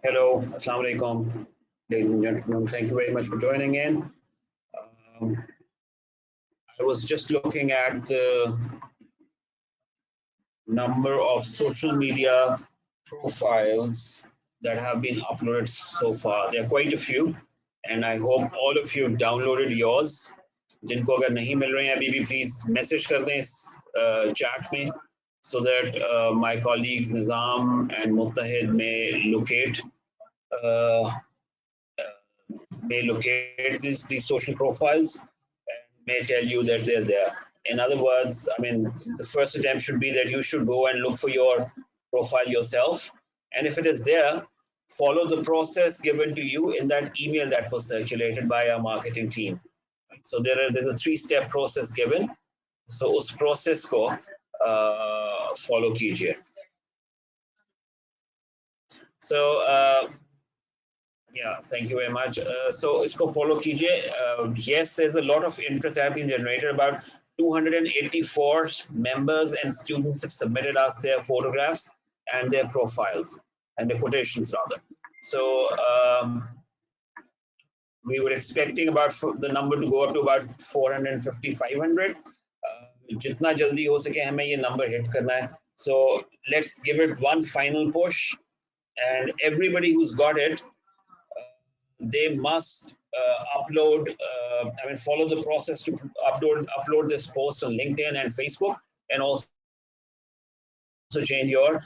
Hello, Assalamu alaikum, ladies and gentlemen. Thank you very much for joining in. Um, I was just looking at the number of social media profiles that have been uploaded so far. There are quite a few, and I hope all of you downloaded yours. जिनको अगर नहीं मिल रहे हैं अभी भी please message कर दें इस चैट में so that my colleagues Nizam and Muttahid uh, locate these social profiles and may tell you that they're there. In other words, I mean, the first attempt should be that you should go and look for your profile yourself. And if it is there, follow the process given to you in that email that was circulated by our marketing team. So there's a three-step process given. So उस process को follow कीजिए. So yeah, thank you very much. So isko follow kijiye. Yes, there's a lot of interest that have been generated. About 284 members and students have submitted us their photographs and their profiles and the quotations rather. So we were expecting about the number to go up to about 450, 500. जितना जल्दी हो सके हमें ये number hit करना है. So let's give it one final push, and everybody who's got it, they must upload, follow the process to upload this post on LinkedIn and Facebook, and also change your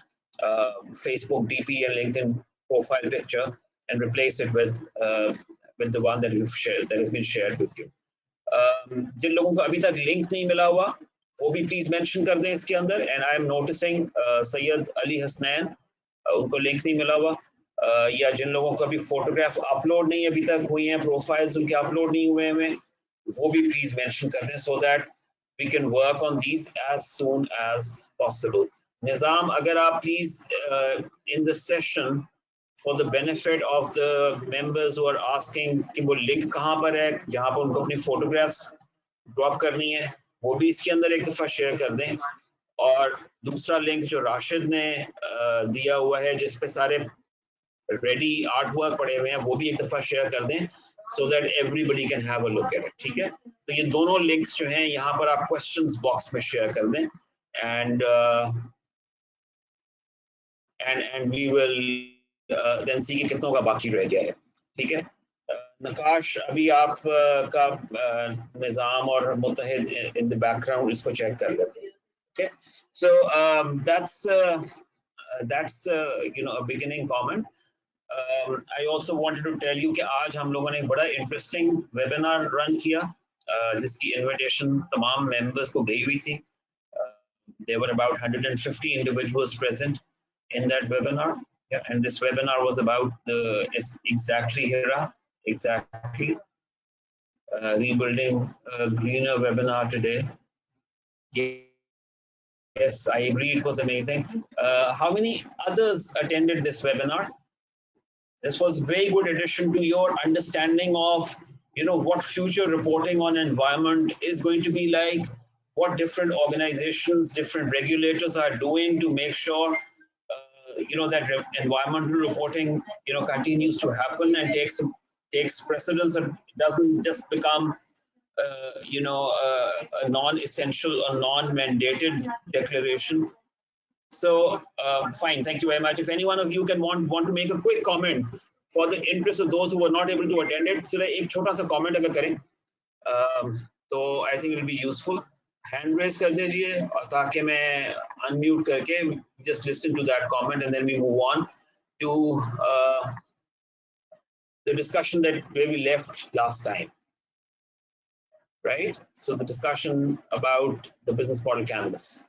Facebook DP and LinkedIn profile picture and replace it with the one that you've shared, that has been shared with you. जिन लोगों को अभी तक link नहीं मिला हुआ वो भी please mention कर दें इसके अंदर. And I am noticing Syed Ali Hasnain, उनको लिंक नहीं मिला हुआ, या जिन लोगों को अभी फोटोग्राफ अपलोड नहीं अभी तक हुई हैं, प्रोफाइल्स उनके अपलोड नहीं हुए हैं, वो भी प्लीज मेंशन कर दें so that we can work on these as soon as possible. Nizam, अगर आप please in the session for the benefit of the members who are asking कि वो लिंक कहाँ पर है जहाँ पर उनको अपनी फोटोग्राफ्स ड्रॉप करनी है, वो भी इसके अंदर एक दफा शेयर कर दें. और दूसरा लिंक जो राशिद ने दिया हुआ है जिसपे सारे रेडी आर्ट वर्क पड़े हुए हैं, वो भी एक दफा शेयर कर दें so that everybody can have a look at it. ठीक है, तो ये दोनों लिंक्स जो हैं यहाँ पर आप क्वेश्चंस बॉक्स में शेयर कर दें, and we will then see कि कितनों का बाकी रह गया है. ठीक है, नकाश अभी आप का निजाम और मुत्तहिद in the background इसको चेक कर लेते हैं. Okay, so that's a beginning comment. I also wanted to tell you कि आज हम लोगों ने एक बड़ा interesting webinar run किया, जिसकी invitation तमाम members को गई हुई थी. There were about 150 individuals present in that webinar. Yeah, and this webinar was about exactly rebuilding a greener webinar today. Yes, I agree, it was amazing. How many others attended this webinar? This was a very good addition to your understanding of what future reporting on environment is going to be like, what different organizations, different regulators are doing to make sure that environmental reporting continues to happen and takes precedence and doesn't just become a non-essential or non-mandated declaration. So fine, thank you very much. If any one of you can want to make a quick comment for the interest of those who were not able to attend it, so एक छोटा सा comment अगर करें तो I think it will be useful. Hand raise कर दीजिए और ताकि मैं unmute करके just listen to that comment and then we move on to the discussion that where we left last time. Right? So the discussion about the business model canvas.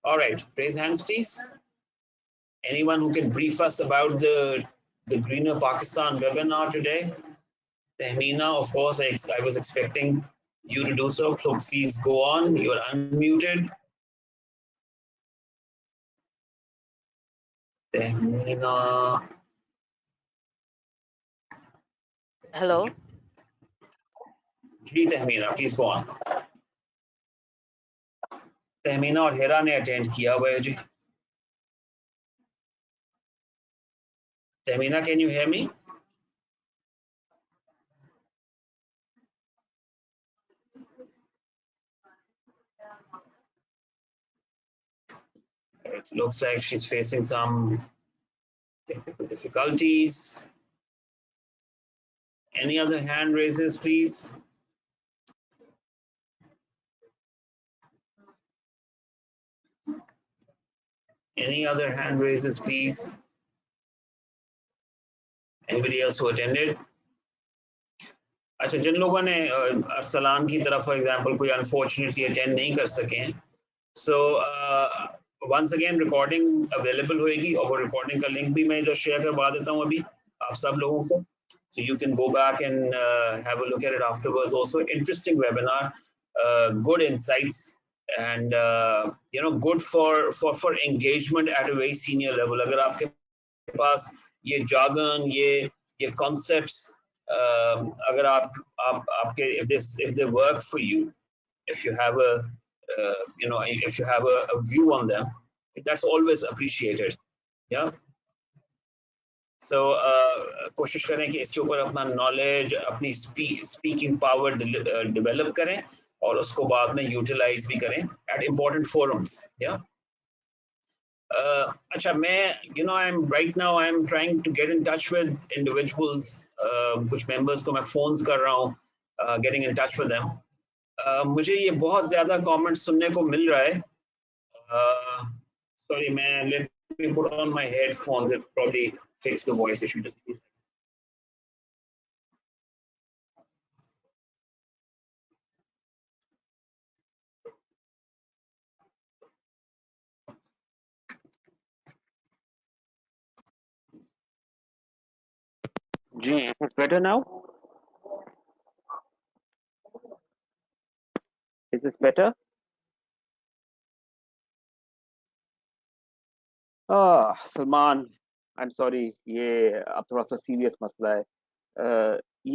All right, raise hands, please. Anyone who can brief us about the Greener Pakistan webinar today? Tehmeena, of course, I was expecting you to do so. So please go on. You are unmuted. Tehmeena. Hello. Ji Tehmeena, please go on. Tehmeena और हेरा ने attend किया हुआ है जी. Tahmina, can you hear me? It looks like she's facing some technical difficulties. Any other hand raises, please? Any other hand raises, please? Anybody else who attended? अच्छा, जिन लोगों ने अरसलान की तरफ फॉर एग्जांपल कोई अनफॉर्चुनेटली अटेंड नहीं कर सके, so once again recording available होएगी और वो रिकॉर्डिंग का लिंक भी मैं इधर शेयर करवा देता हूँ अभी आप सब लोगों को, so you can go back and have a look at it afterwards. Also interesting webinar, good insights, and good for engagement at a very senior level. अगर आपके पास ये jargon, ये concepts, अगर आपके if they work for you, if you have if you have a view on them, that's always appreciated. Yeah. So कोशिश करें कि इसके ऊपर अपना नॉलेज, अपनी स्पीकिंग पावर डेवलप करें और उसको बाद में यूटिलाइज भी करें एट इम्पोर्टेंट फोरम्स. या अच्छा, मैं I am right now I am trying to get in touch with individuals. कुछ मेंबर्स को मैं फोन्स कर रहा हूँ, getting in touch with them. मुझे ये बहुत ज्यादा कमेंट सुनने को मिल रहा है. सॉरी, मैं let me put on my headphones, it probably fix the voice issue. Just please. Is it better now? Is this better? Salman, I am sorry, ये अब थोड़ा सा सीरियस मसला है.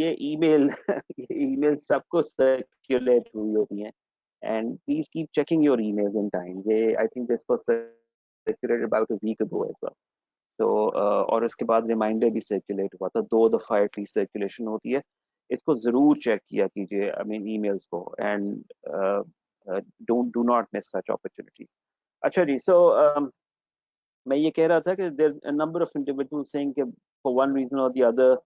ये ईमेल ये ईमेल सबको सर्कुलेट हुई होती हैं, and please keep checking your emails in time. ये I think this was circulated about a week ago as well. तो और उसके बाद रिमाइंडर भी सर्कुलेट हुआ था. 2 दफा एटलीस्ट सर्कुलेशन होती है. इसको जरूर चेक किया कीजिए, आई मीन ईमेल्स को, and do not miss such opportunities. अच्छा जी, सो मैं ये कह रहा था कि there number of individuals saying कि फॉर वन रीजन और द अदर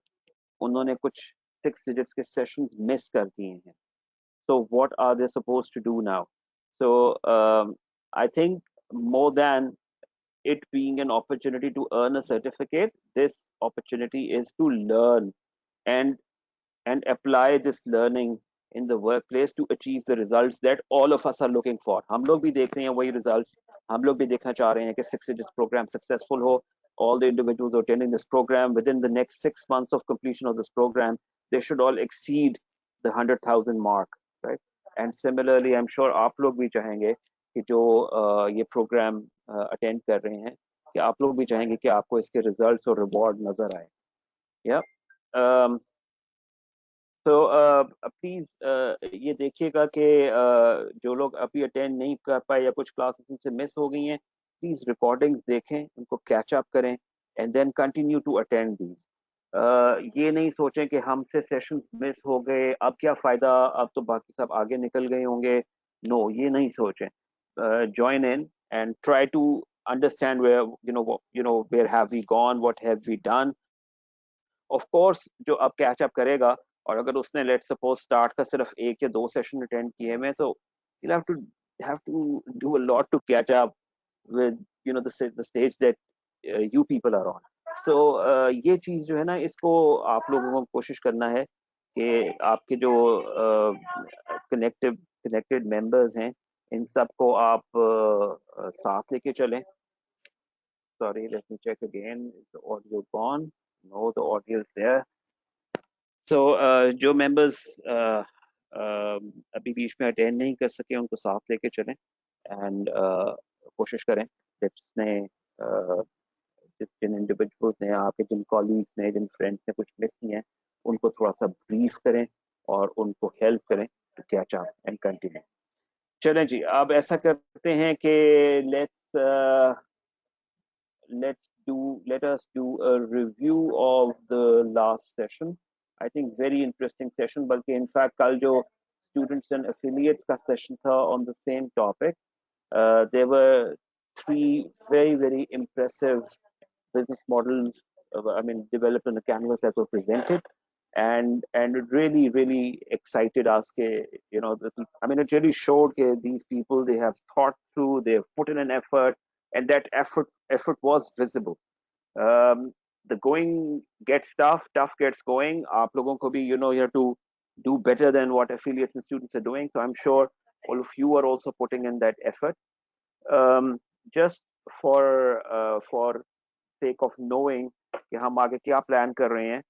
उन्होंने कुछ 6 डिजिट्स के सेशंस मिस कर दिए हैं. so what are they supposed to do now? So I think more than it being an opportunity to earn a certificate, this opportunity is to learn and apply this learning in the workplace to achieve the results that all of us are looking for. हम लोग भी देख रहे हैं वही results. हम लोग भी देखना चाह रहे हैं कि 6 digits program successful हो. All the individuals who are attending this program within the next 6 months of completion of this program, they should all exceed the 100,000 mark, right? And similarly, I'm sure आप लोग भी चाहेंगे कि जो ये program attend कर रहे हैं, कि आप लोग भी चाहेंगे कि आपको इसके results और reward नजर आए. Yeah. तो प्लीज ये देखिएगा कि जो लोग अभी अटेंड नहीं कर पाए या कुछ क्लासेस उनसे मिस हो गई हैं, प्लीज रिकॉर्डिंग्स देखें, उनको कैच अप करें, and then continue to attend these. ये नहीं सोचें कि हमसे सेशन मिस हो गए, अब क्या फायदा, अब तो बाकी सब आगे निकल गए होंगे. नो, ये नहीं सोचें. Join in and try to understand where where have we gone, what have we done. Of course जो अब कैच अप करेगा, और अगर उसने लेट सपोज स्टार्ट का सिर्फ 1 या 2 सेशन अटेंड किए हैं, तो you'll have to do a lot to catch up with the stage that you people are on. So ये चीज जो है ना, इसको आप लोगों को कोशिश करना है कि आपके जो कनेक्टेड मेंबर्स हैं, इन सबको आप साथ लेके चलें. Sorry, let me check again. Is the audio gone? No, the audio is there. So जो members अभी बीच में अटेंड नहीं कर सके, उनको साथ लेके चलें, एंड कोशिश करें जिसने जिन इंडिविजुअल्स ने, आपके जिन कॉलीग्स ने, जिन फ्रेंड्स ने कुछ मिस किए हैं, उनको थोड़ा सा ब्रीफ करें और उनको हेल्प करें to catch up and continue. चलें जी, अब ऐसा करते हैं कि let's let us do a review of the last session. I think very interesting session. बल्कि in fact कल जो students and affiliates का session था on the same topic, there were three very impressive business models. I mean, developed on the canvas that were presented, and it really excited us. I mean, it really showed that these people, they have thought through, they have put in an effort, and that effort was visible. The going gets tough gets going. आप लोगों को भी, you have to do better than what affiliates and students are doing. So I'm sure all of you are also putting in that effort. Just for sake of knowing कि हम आगे क्या plan कर रहे हैं,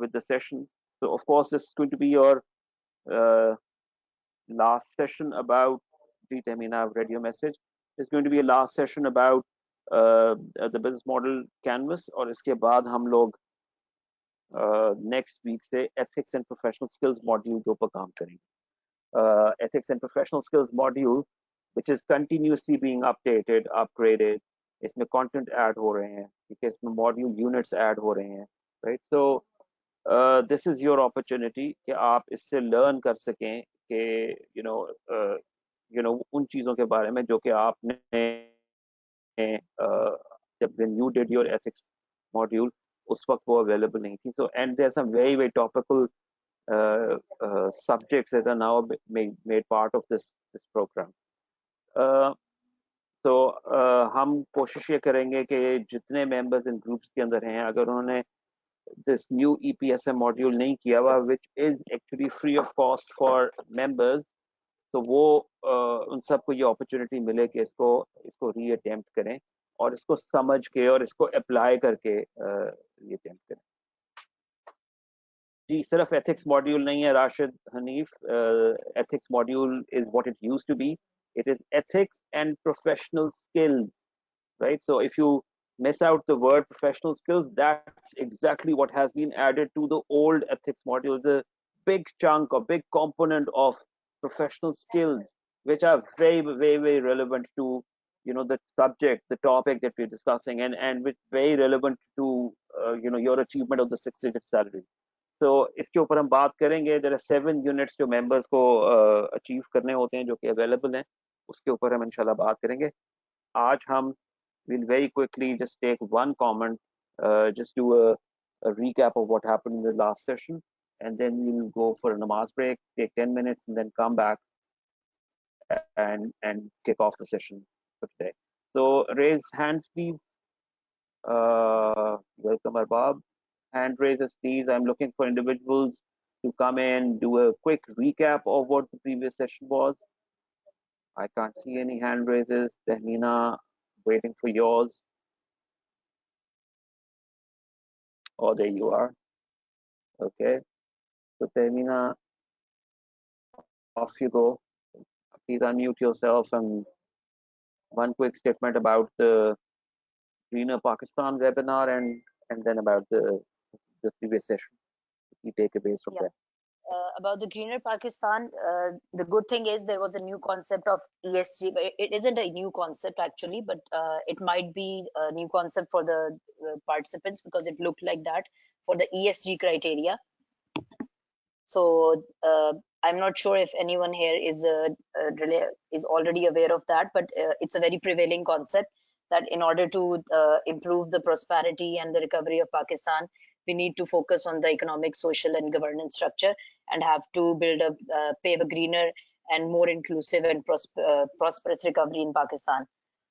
with the sessions. So of course this is going to be your last session about. I mean, I've read your message. It's going to be a last session about the business model canvas, और इसके बाद हम लोग next week से ethics and professional skills module के ऊपर काम करेंगे. Ethics and professional skills module, which is continuously being updated, upgraded. इसमें content add हो रहे हैं, इसमें module units add हो रहे हैं, right? So this is your opportunity कि आप इससे learn कर सकें कि उन चीजों के बारे में जो कि आपने जब when you did your ethics module उस वक्त वो available नहीं थी. So and there's some very topical subjects that are now made part of this program. So हम कोशिश ये करेंगे कि जितने members in groups के अंदर हैं, अगर उन्होंने this new EPSM module नहीं किया हुआ, which is actually free of cost for members, तो वो उन सबको ये opportunity मिले कि इसको re-attempt करें और इसको समझ के और इसको apply करके re-attempt करें. जी सिर्फ ethics module नहीं है Rashid Hanif. Ethics module is what it used to be. It is ethics and professional skills, right? So if you miss out the word professional skills, that's exactly what has been added to the old ethics module. The big chunk or big component of professional skills, which are very relevant to the subject, the topic that we're discussing, and which very relevant to your achievement of the 6-digit salary. So इसके ऊपर हम बात करेंगे. There are 7 units जो members को achieve करने होते हैं जो कि available हैं. उसके ऊपर हम इंशाल्लाह बात करेंगे. आज हम we'll very quickly just take one comment, just do a recap of what happened in the last session, and then we'll go for a namaz break, take 10 minutes, and then come back and kick off the session for today. So raise hands, please. Welcome, Arbab. Hand raises, please. I'm looking for individuals to come in, do a quick recap of what the previous session was. I can't see any hand raises. Tahmina, waiting for yours. Oh, there you are. Okay. So Tahmina, off you go. Please unmute yourself and one quick statement about the Greener Pakistan webinar and then about the previous session. Key takeaways from there. About the Greener Pakistan, the good thing is there was a new concept of ESG. It isn't a new concept actually, but it might be a new concept for the participants because it looked like that for the ESG criteria. So I'm not sure if anyone here is already aware of that, but it's a very prevailing concept that in order to improve the prosperity and the recovery of Pakistan, we need to focus on the economic, social, and governance structure and have to pave a greener and more inclusive and prosperous recovery in Pakistan.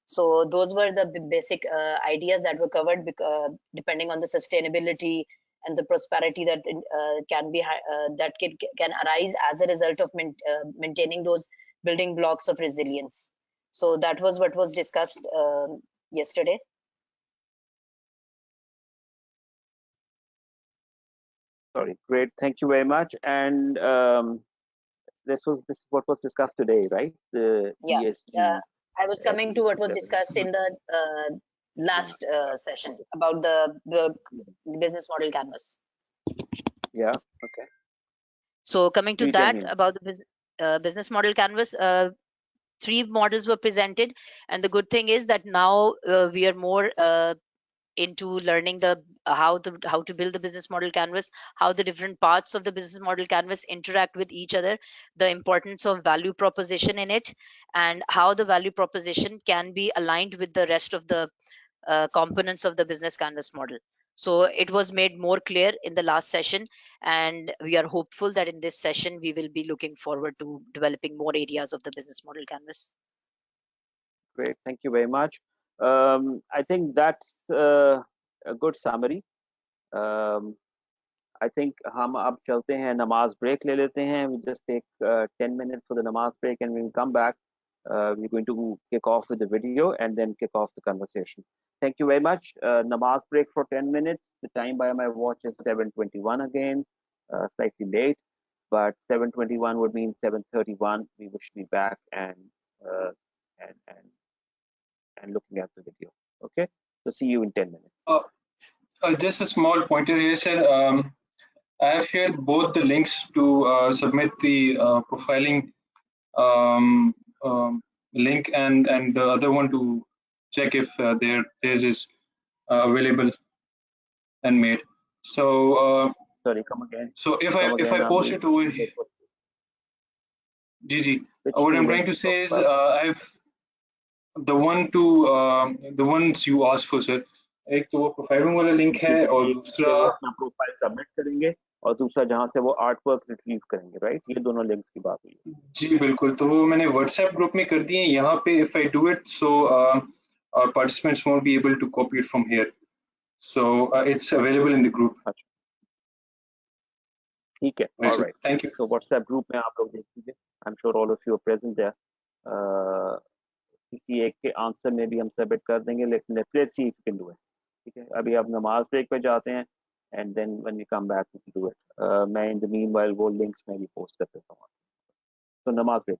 So those were the basic ideas that were covered depending on the sustainability and the prosperity that can arise as a result of maintaining those building blocks of resilience. So that was what was discussed yesterday. Sorry, great, thank you very much. And this is what was discussed today, right? The ESG. I was coming to what was discussed in the last session about the business model canvas. Yeah. Okay. So coming to that about the business model canvas, three models were presented, and the good thing is that now we are more into learning the how to build the business model canvas, how the different parts of the business model canvas interact with each other, the importance of value proposition in it, and how the value proposition can be aligned with the rest of the components of the business canvas model. So it was made more clear in the last session, and we are hopeful that in this session we will be looking forward to developing more areas of the business model canvas. Great, thank you very much. I think that's a good summary. I think हम अब चलते हैं, नमाज break ले लेते हैं. We just take 10 minutes for the namaz break, and when we come back, we're going to kick off with the video and then kick off the conversation. Thank you very much. Namaz break for 10 minutes. The time by my watch is 7:21 again, slightly late, but 7:21 would mean 7:31. We should be back uh, and and and looking at the video. Okay, so see you in 10 minutes. Just a small pointer here, sir. I have shared both the links to submit the profiling link and the other one to check if theirs is available and made. So Sorry, come again. so if I post it over here, GG. What I'm trying to say is I've the ones you asked for, sir. एक तो वो profiling वाला link है और दूसरा अपना profile submit करेंगे और दूसरा जहां से वो आर्ट वर्क रिट्रीव करेंगे, राइट? ये दोनों लिंक्स की बात हुई है. जी बिल्कुल, तो वो मैंने व्हाट्सएप ग्रुप में कर दिए. यहाँ पे if I do it so participants won't be able to copy it from here, so it's available in the group. अच्छा, ठीक है. Right, alright, thank you. तो व्हाट्सएप ग्रुप में आप लोग देख लीजिए. I am sure all of you are present there. किसी एक के आंसर में भी हम सबमिट कर देंगे, लेकिन let's see if you can do it. ठीक है, अभी आप नमाज ब्रेक पे जाते हैं and then when we come back we can do it. मैं इन द मीनवाइल वो लिंक्स में भी पोस्ट कर देता हूँ. तो नमाज break.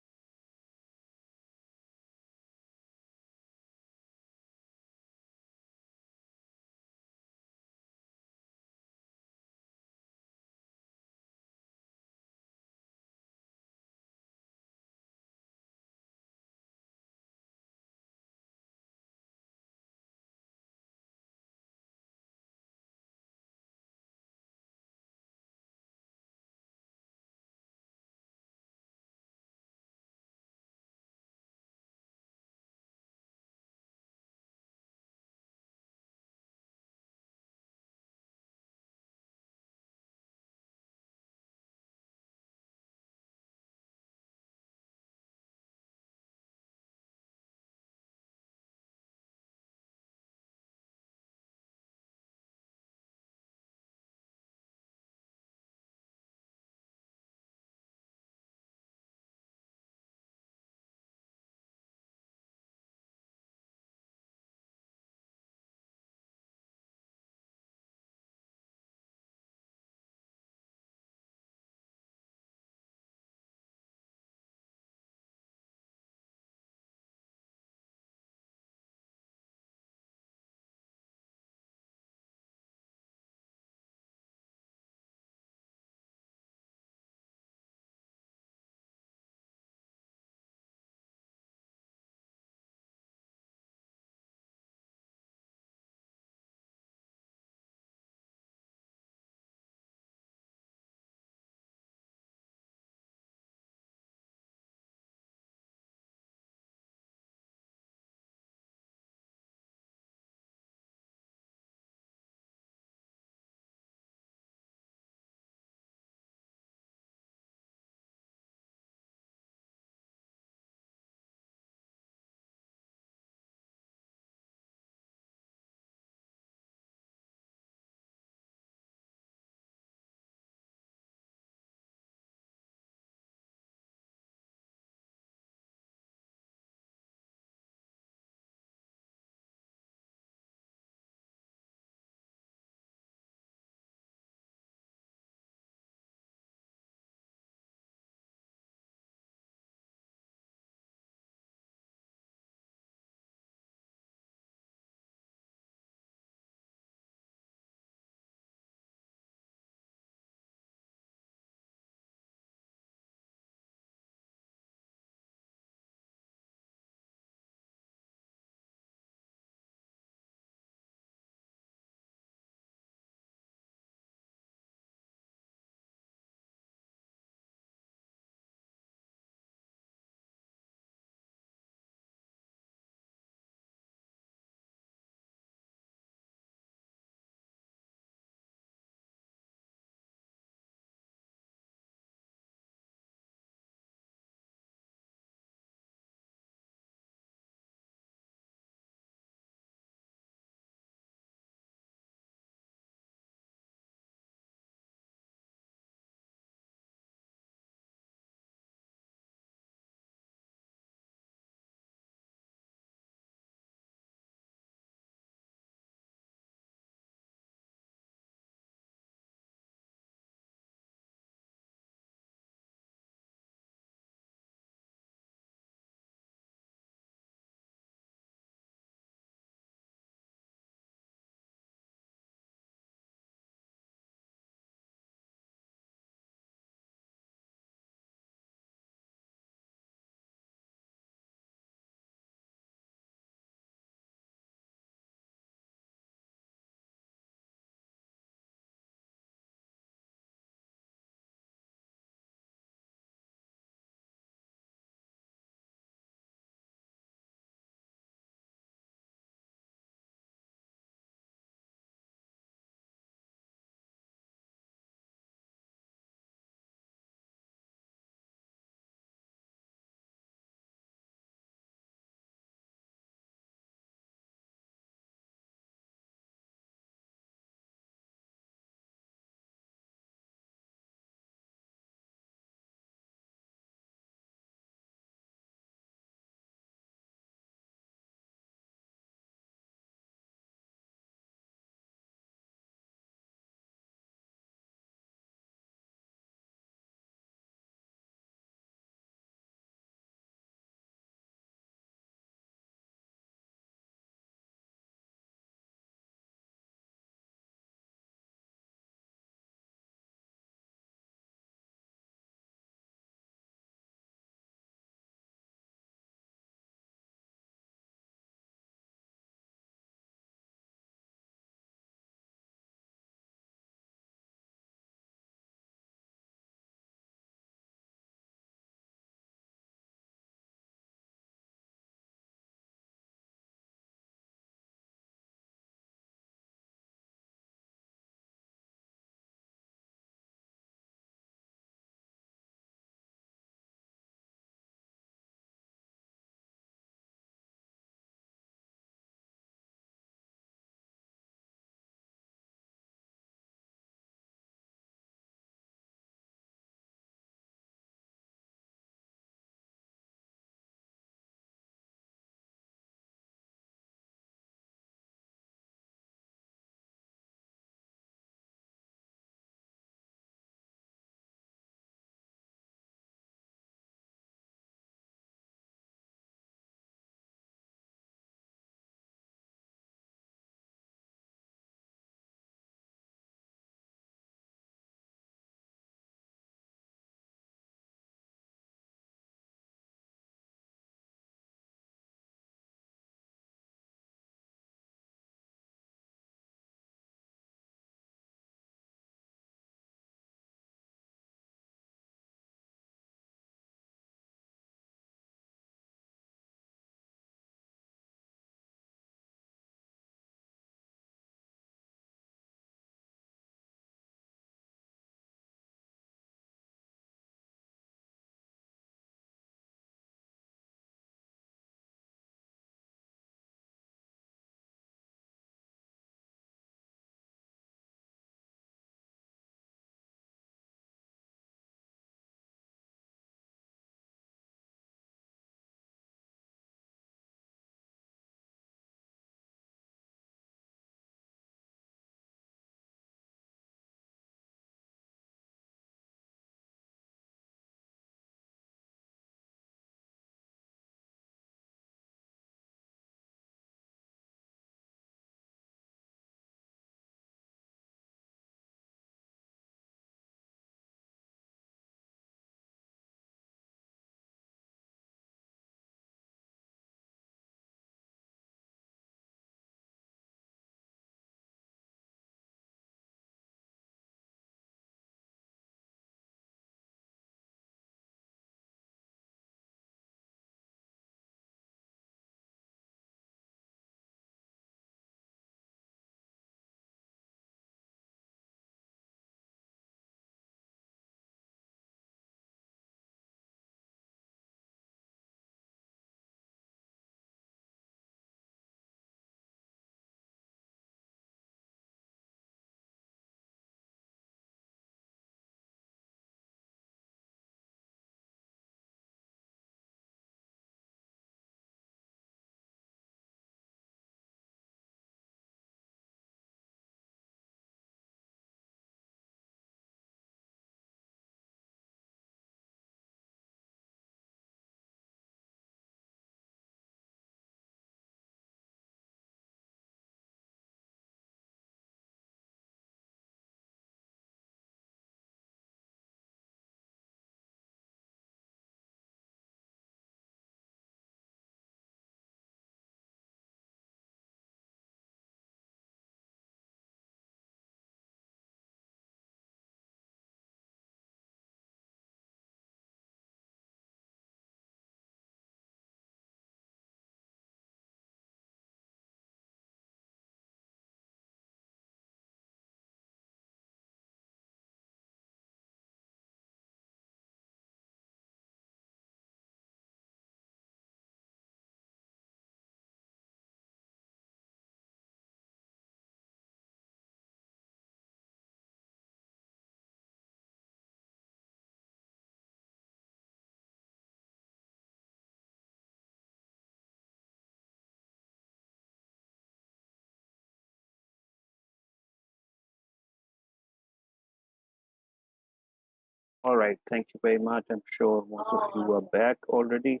All right, thank you very much. I'm sure most of you are back already.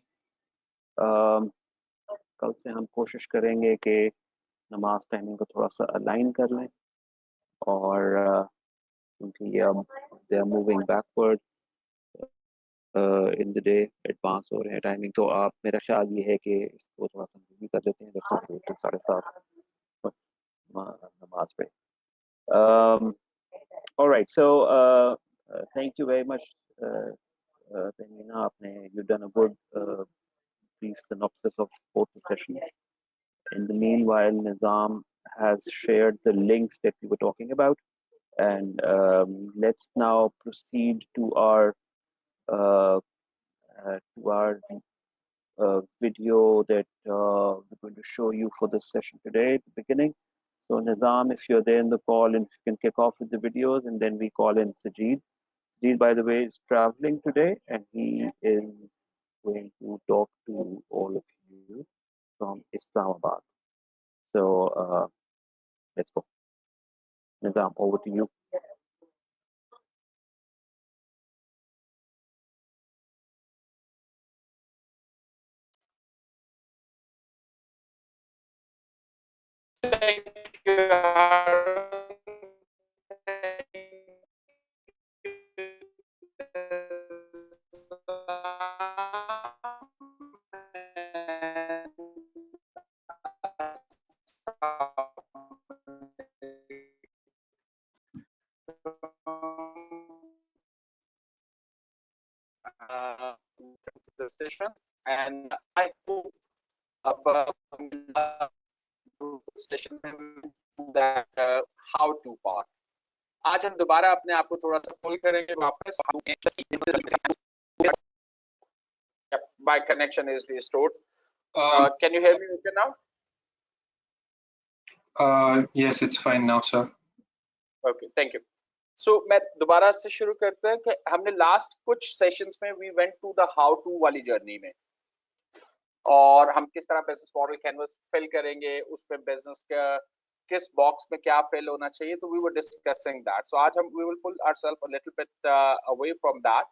कल से हम कोशिश करेंगे कि नमाज टाइमिंग को थोड़ा सा अलाइन कर लें और क्योंकि ये अब they are moving backward in the day advance हो रहे हैं टाइमिंग, तो आप मेरा ख्याल ये है कि इसको थोड़ा सा मूवी कर लेते हैं जब 7:30 नमाज पे. All right, so thank you very much, Tanina. You've done a good brief synopsis of both the sessions. In the meanwhile, Nizam has shared the links that we were talking about, and let's now proceed to our uh, video that we're going to show you for this session today at the beginning. So Nizam, if you're there in the call, and if you can kick off with the videos, and then we call in Sajid. Sajid, by the way, is traveling today, and he is going to talk to all of you from Islamabad. So let's go. Nizam, over to you. Thank you. The session, and I hope session that how to part. आज हम दोबारा अपने आप को थोड़ा सा पुल करेंगे वापस. My connection is restored. Can you hear me okay now? Yes, it's fine now, sir. Okay, thank you. So मैं दोबारा से शुरू करते हैं कि हमने लास्ट कुछ सेशंस में we went to the how to वाली जर्नी में, और हम किस तरह बिजनेस मॉडल कैनवस फिल करेंगे, उसमें बिजनेस का किस बॉक्स में क्या फिल होना चाहिए, तो we were discussing that. So आज हम we will pull ourselves a little bit away from that.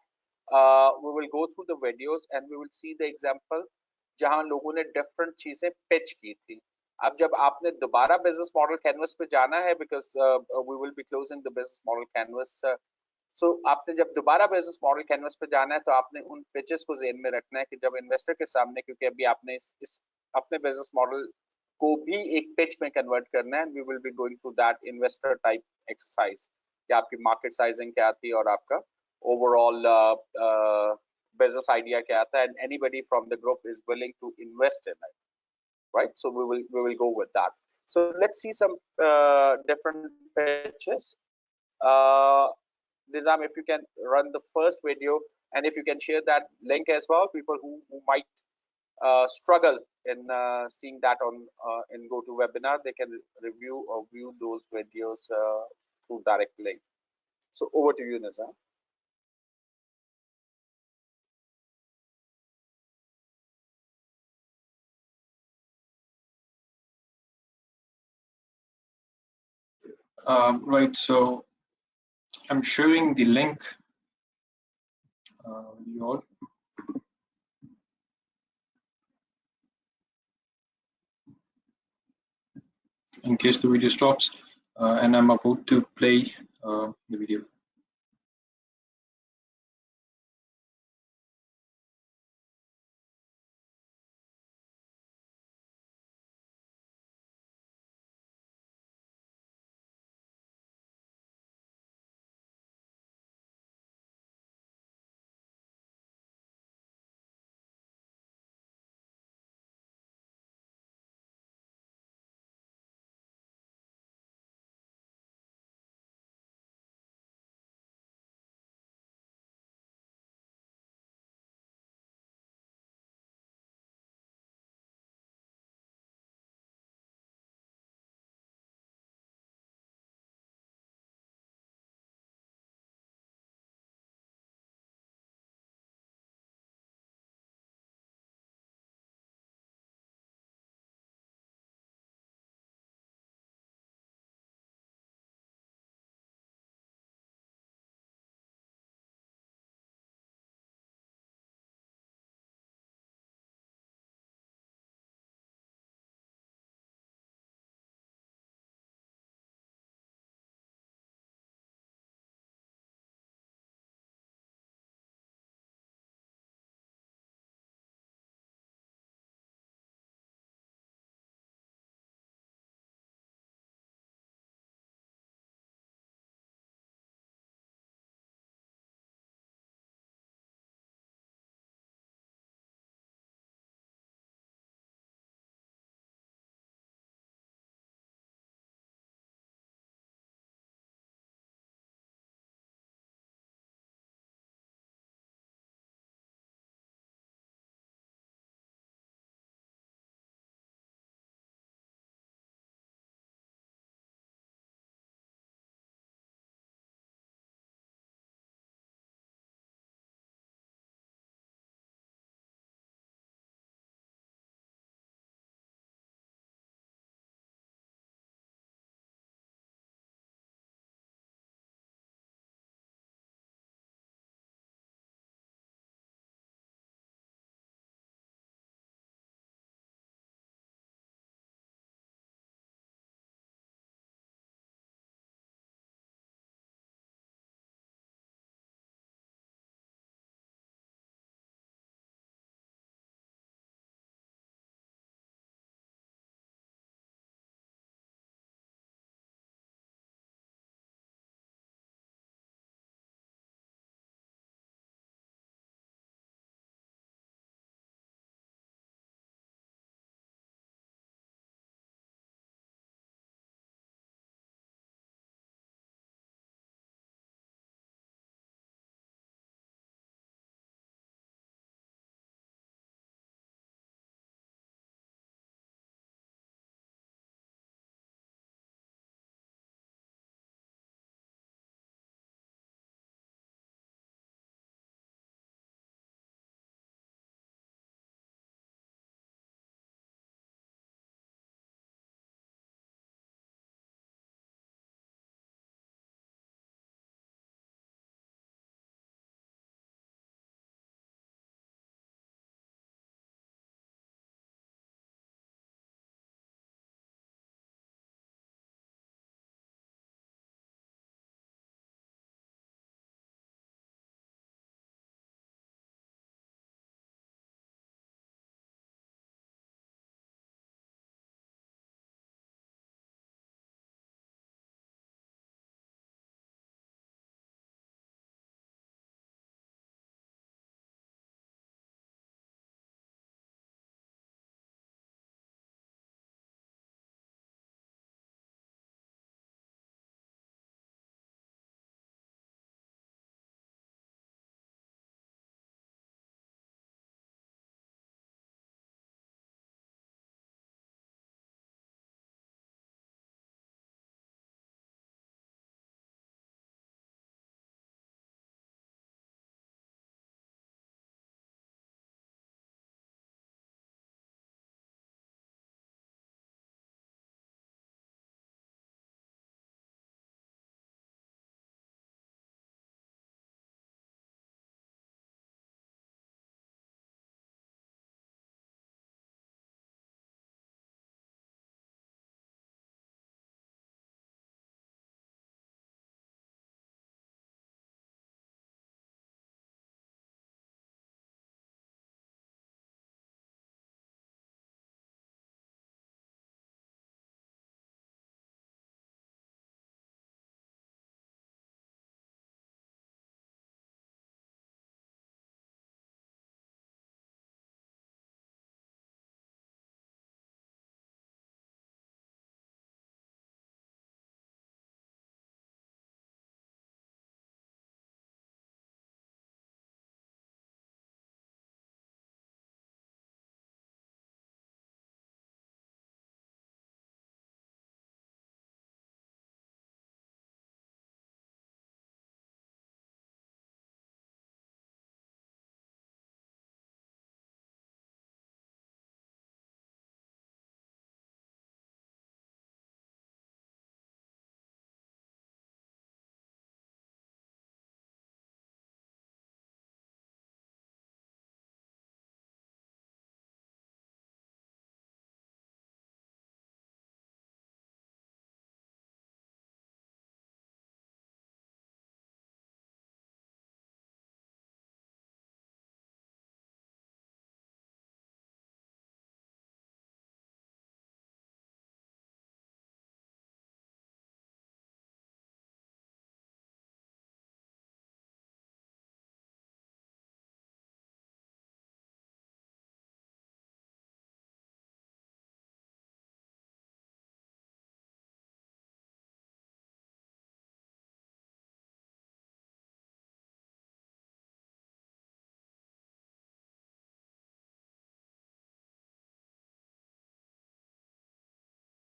We will go through the videos and we will see the example जहां लोगों ने डिफरेंट चीजें पिच की थी. अब जब आपने दोबारा बिजनेस मॉडल कैनवस पे जाना है, because we will be closing the business model canvas, so आपने जब दोबारा बिजनेस मॉडल कैनवस पे जाना है तो आपने उन पिचेस को ज़हन में रखना है कि जब इन्वेस्टर के सामने, क्योंकि अभी आपने इस अपने बिजनेस मॉडल को भी एक पिच में कन्वर्ट करना है. We will be going through that investor type exercise कि आपकी मार्केट साइजिंग क्या थी और आपका ओवरऑल बिजनेस आइडिया क्या था, and anybody from the group is willing to invest in it, right? So we will go with that. So let's see some different pitches. uh, Nizam, if you can run the first video, and if you can share that link as well, people who might struggle in seeing that on in GoToWebinar, they can review or view those videos through direct link. So over to you, Nizam. Right, so I'm sharing the link with you all. In case the video stops, and I'm about to play the video.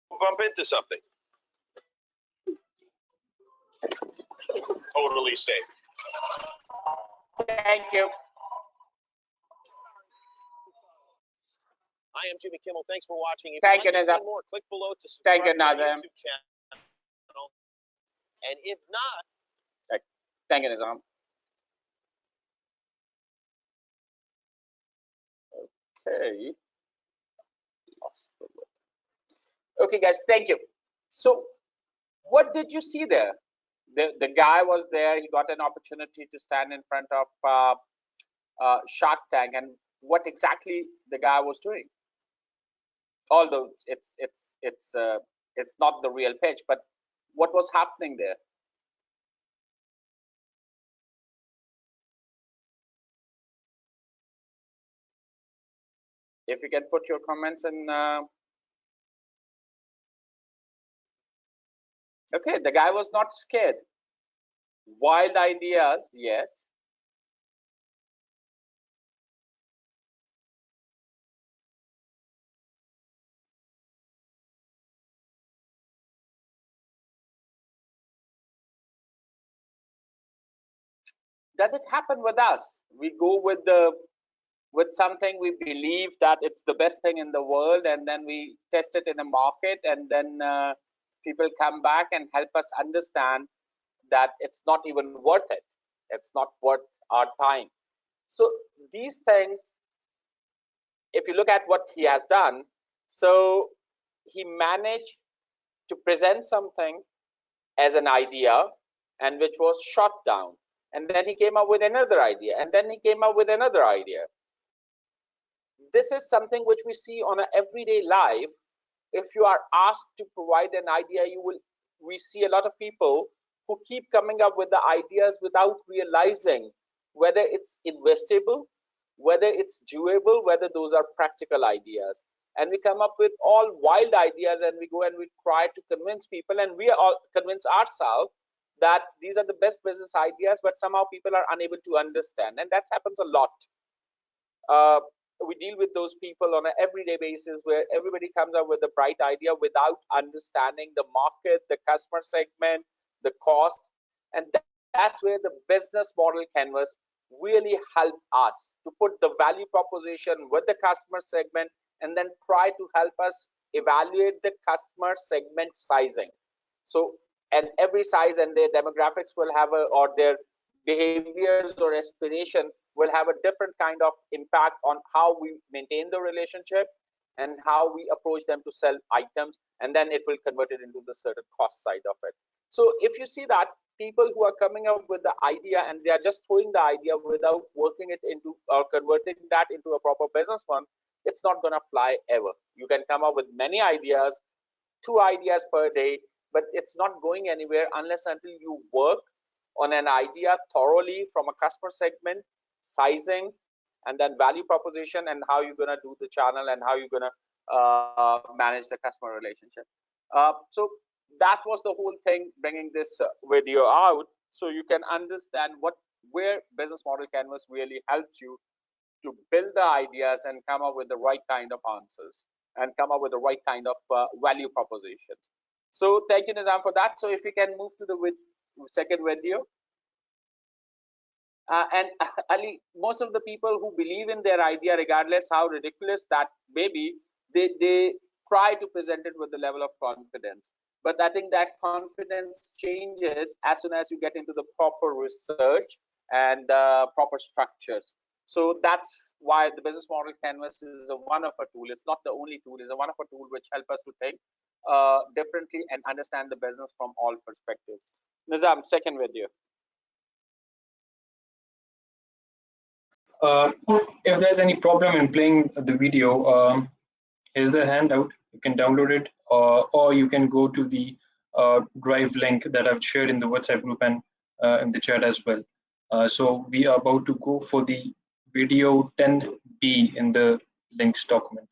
bump into something. Totally safe. Thank you. I am Jimmy Kimmel. Thanks for watching. If Thank you'd like you, to see Nazam. more, click below to Thank subscribe you, to our Nazam. YouTube channel. And if not, Thank you, Nizam. Okay. Okay, guys, thank you. So, what did you see there? The guy was there. He got an opportunity to stand in front of Shark Tank, and what exactly the guy was doing. Although it's not the real pitch, but what was happening there? If you can put your comments in. Okay, the guy was not scared. Wild ideas, yes. Does it happen with us? We go with something, we believe that it's the best thing in the world, and then we test it in a market, and then people come back and help us understand that it's not even worth it. It's not worth our time. So these things, if you look at what he has done, so he managed to present something as an idea, and which was shot down, and then he came up with another idea, and then he came up with another idea. This is something which we see on an everyday life. If you are asked to provide an idea, we see a lot of people who keep coming up with the ideas without realizing whether it's investable, whether it's doable, whether those are practical ideas. And we come up with all wild ideas, and we go and we try to convince people, and we all convince ourselves that these are the best business ideas, but somehow people are unable to understand, and that happens a lot. We deal with those people on an everyday basis, where everybody comes up with a bright idea without understanding the market, the customer segment, the cost, and that's where the business model canvas really help us to put the value proposition with the customer segment, and then try to help us evaluate the customer segment sizing. So, and every size and their demographics will have or their behaviors or aspiration will have a different kind of impact on how we maintain the relationship and how we approach them to sell items, and then it will convert it into the certain cost side of it. So if you see that people who are coming up with the idea and they are just throwing the idea without working it into or converting that into a proper business one, it's not going to fly ever. You can come up with many ideas, 2 ideas per day, but it's not going anywhere unless until you work on an idea thoroughly from a customer segment, sizing, and then value proposition, and how you're going to do the channel, and how you're going to manage the customer relationship. So that was the whole thing, bringing this video out, so you can understand where business model canvas really helps you to build the ideas and come up with the right kind of answers, and come up with the right kind of value proposition. So thank you, Nizam, for that. So if we can move to the second video. And Ali, most of the people who believe in their idea, regardless how ridiculous that may be, they try to present it with the level of confidence. But I think that confidence changes as soon as you get into the proper research and proper structures. So that's why the business model canvas is a wonderful tool. It's not the only tool; it's a wonderful tool which helps us to think differently and understand the business from all perspectives. Nizam, second video. If there's any problem in playing the video, here's the handout. You can download it, or you can go to the Drive link that I've shared in the WhatsApp group and in the chat as well. So we are about to go for the video 10B in the links document.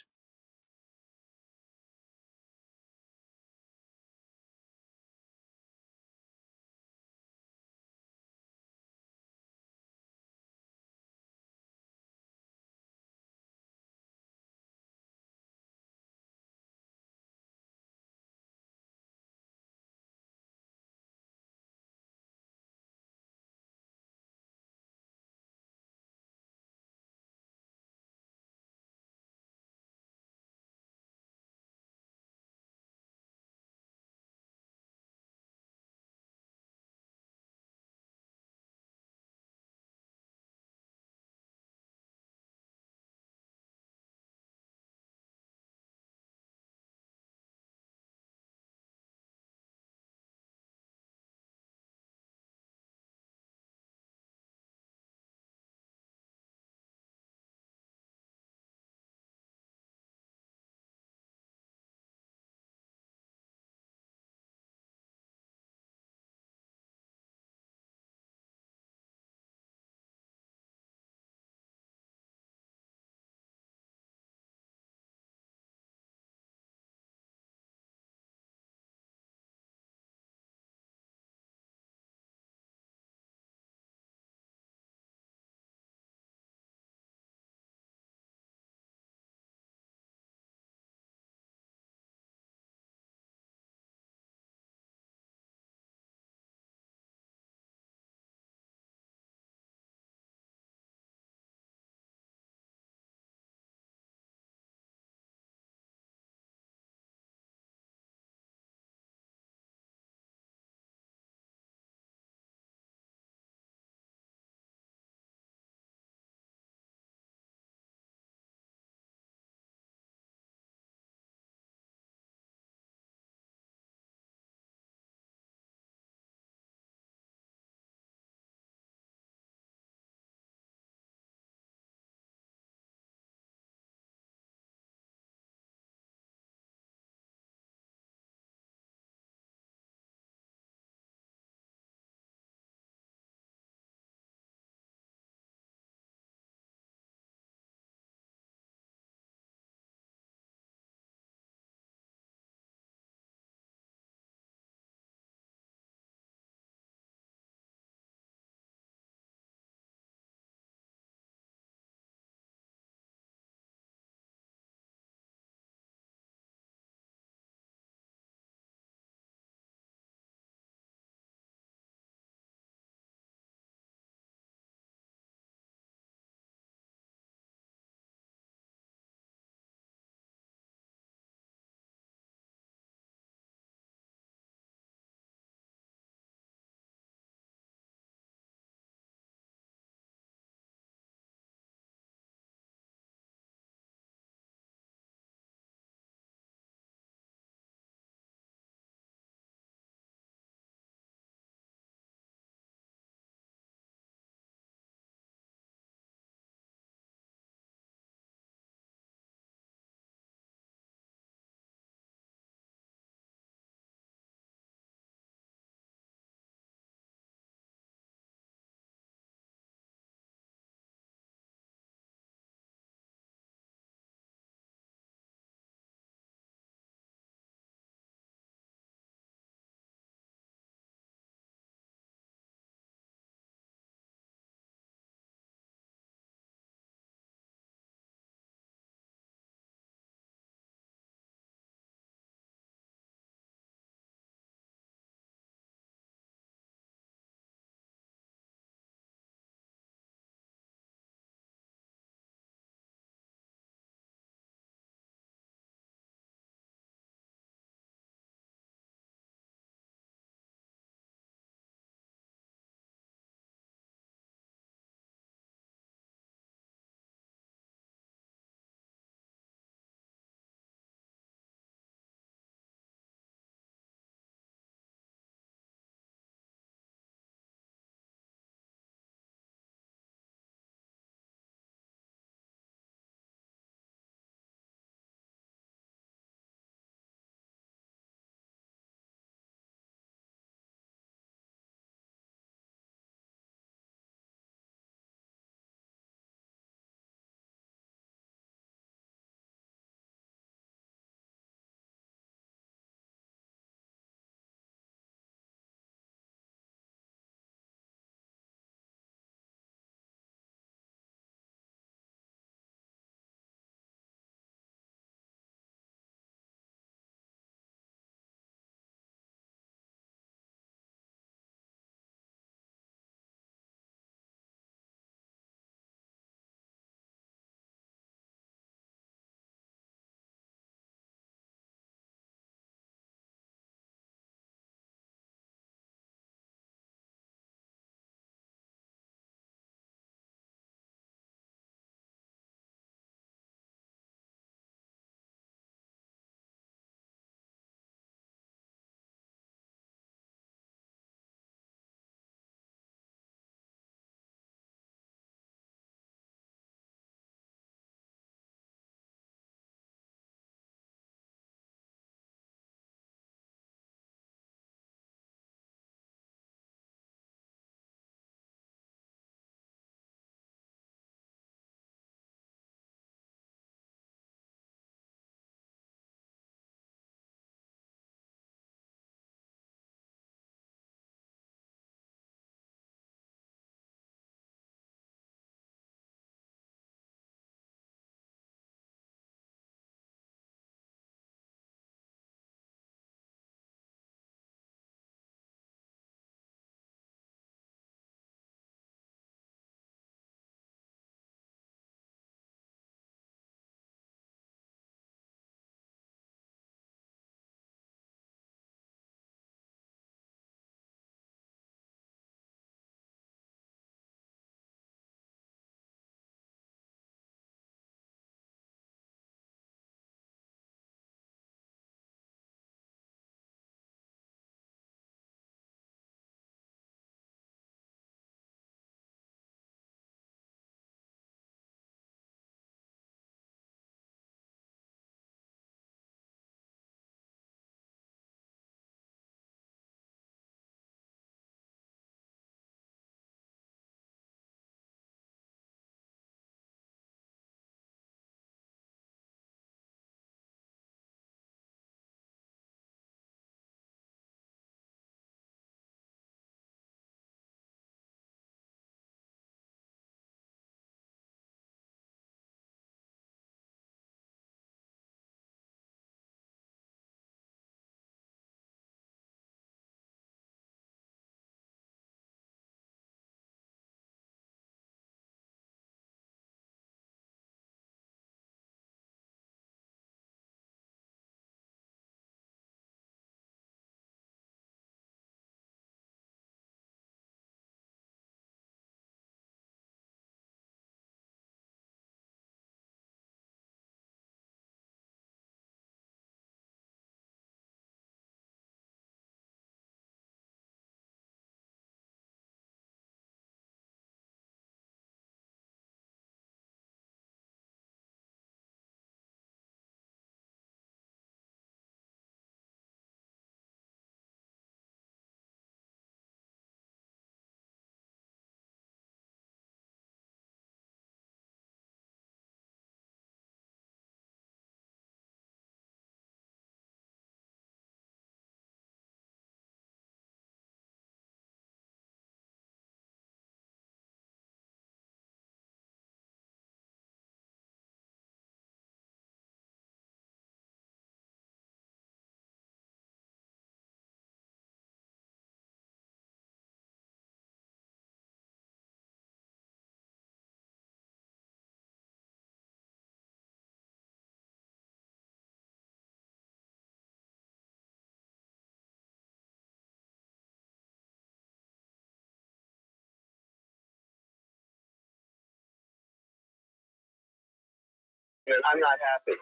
and I'm not happy.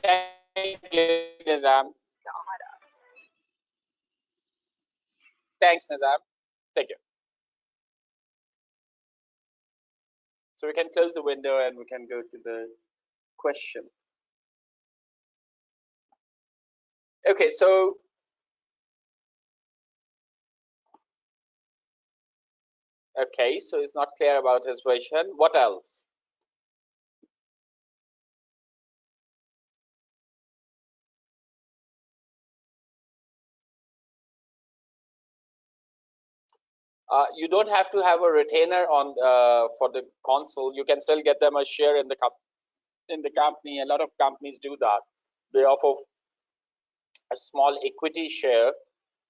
Thank you, Nizam. Thanks, Nizam. Thank you. So we can close the window and we can go to the question. Okay, so he's not clear about his vision. What else? You don't have to have a retainer on for the console. You can still get them a share in the company. A lot of companies do that. They offer a small equity share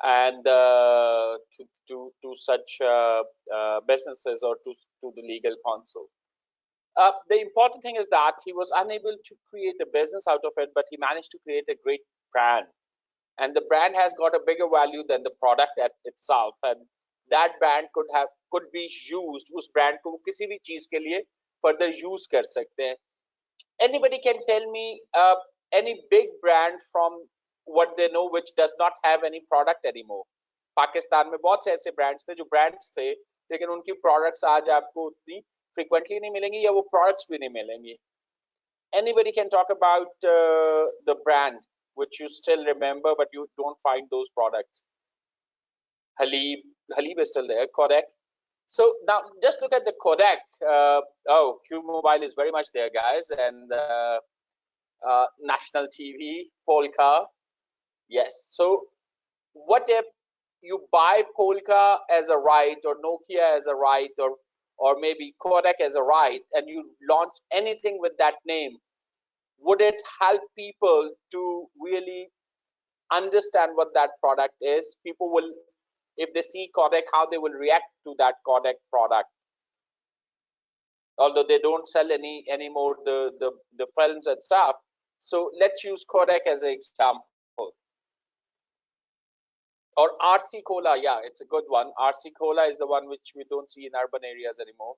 and to such businesses or to the legal counsel. The important thing is that he was unable to create a business out of it, but he managed to create a great brand, and the brand has got a bigger value than the product at itself, and that brand could be used. उस brand को किसी भी चीज के लिए further use कर सकते हैं. Anybody can tell me any big brand from what they know which does not have any product anymore. Pakistan में बहुत से ऐसे brands थे जो brands थे लेकिन उनकी products आज आपको उतनी frequently नहीं मिलेंगी या वो products भी नहीं मिलेंगी. Anybody can talk about the brand which you still remember but you don't find those products. Halib is still there. Kodak. So now just look at the Kodak. Oh, Q Mobile is very much there, guys, and national TV, Polka. Yes. So what if you buy Polka as a right, or Nokia as a right, or maybe Kodak as a right, and you launch anything with that name? Would it help people to really understand what that product is? People will, if they see Kodak, how they will react to that Kodak product. Although they don't sell anymore the films and stuff. So let's use Kodak as an example. Or RC Cola, yeah, it's a good one. RC Cola is the one which we don't see in urban areas anymore.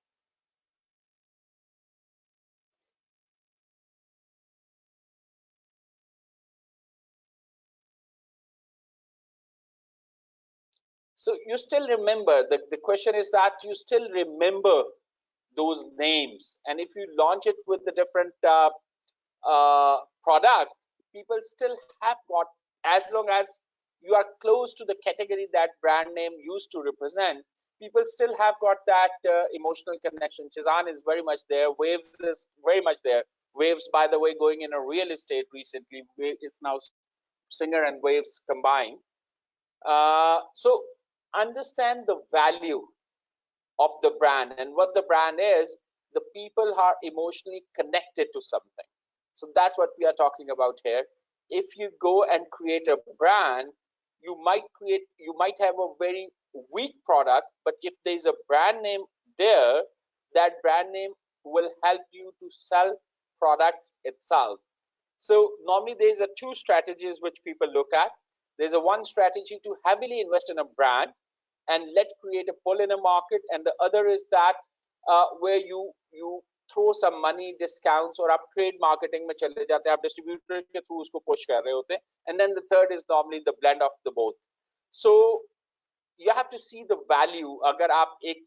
So you still remember, the question is that you still remember those names, and if you launch it with the different product, people still have got, as long as you are close to the category that brand name used to represent, people still have got that emotional connection. Chizan is very much there. Waves is very much there. Waves, by the way, going in a real estate recently. It's now Singer and Waves combined. So understand the value of the brand, and what the brand is. The people are emotionally connected to something. So that's what we are talking about here. If you go and create a brand, you might have a very weak product, but if there's a brand name there, that brand name will help you to sell products itself. So normally there's a two strategies which people look at. There's a one strategy to heavily invest in a brand and let create a pull in a market, and the other is that where you throw some money discounts और आप trade marketing में चले जाते हैं, आप distributor के through उसको push कर रहे होते हैं, and then the third is normally the blend of the both. So you have to see the value. अगर आप एक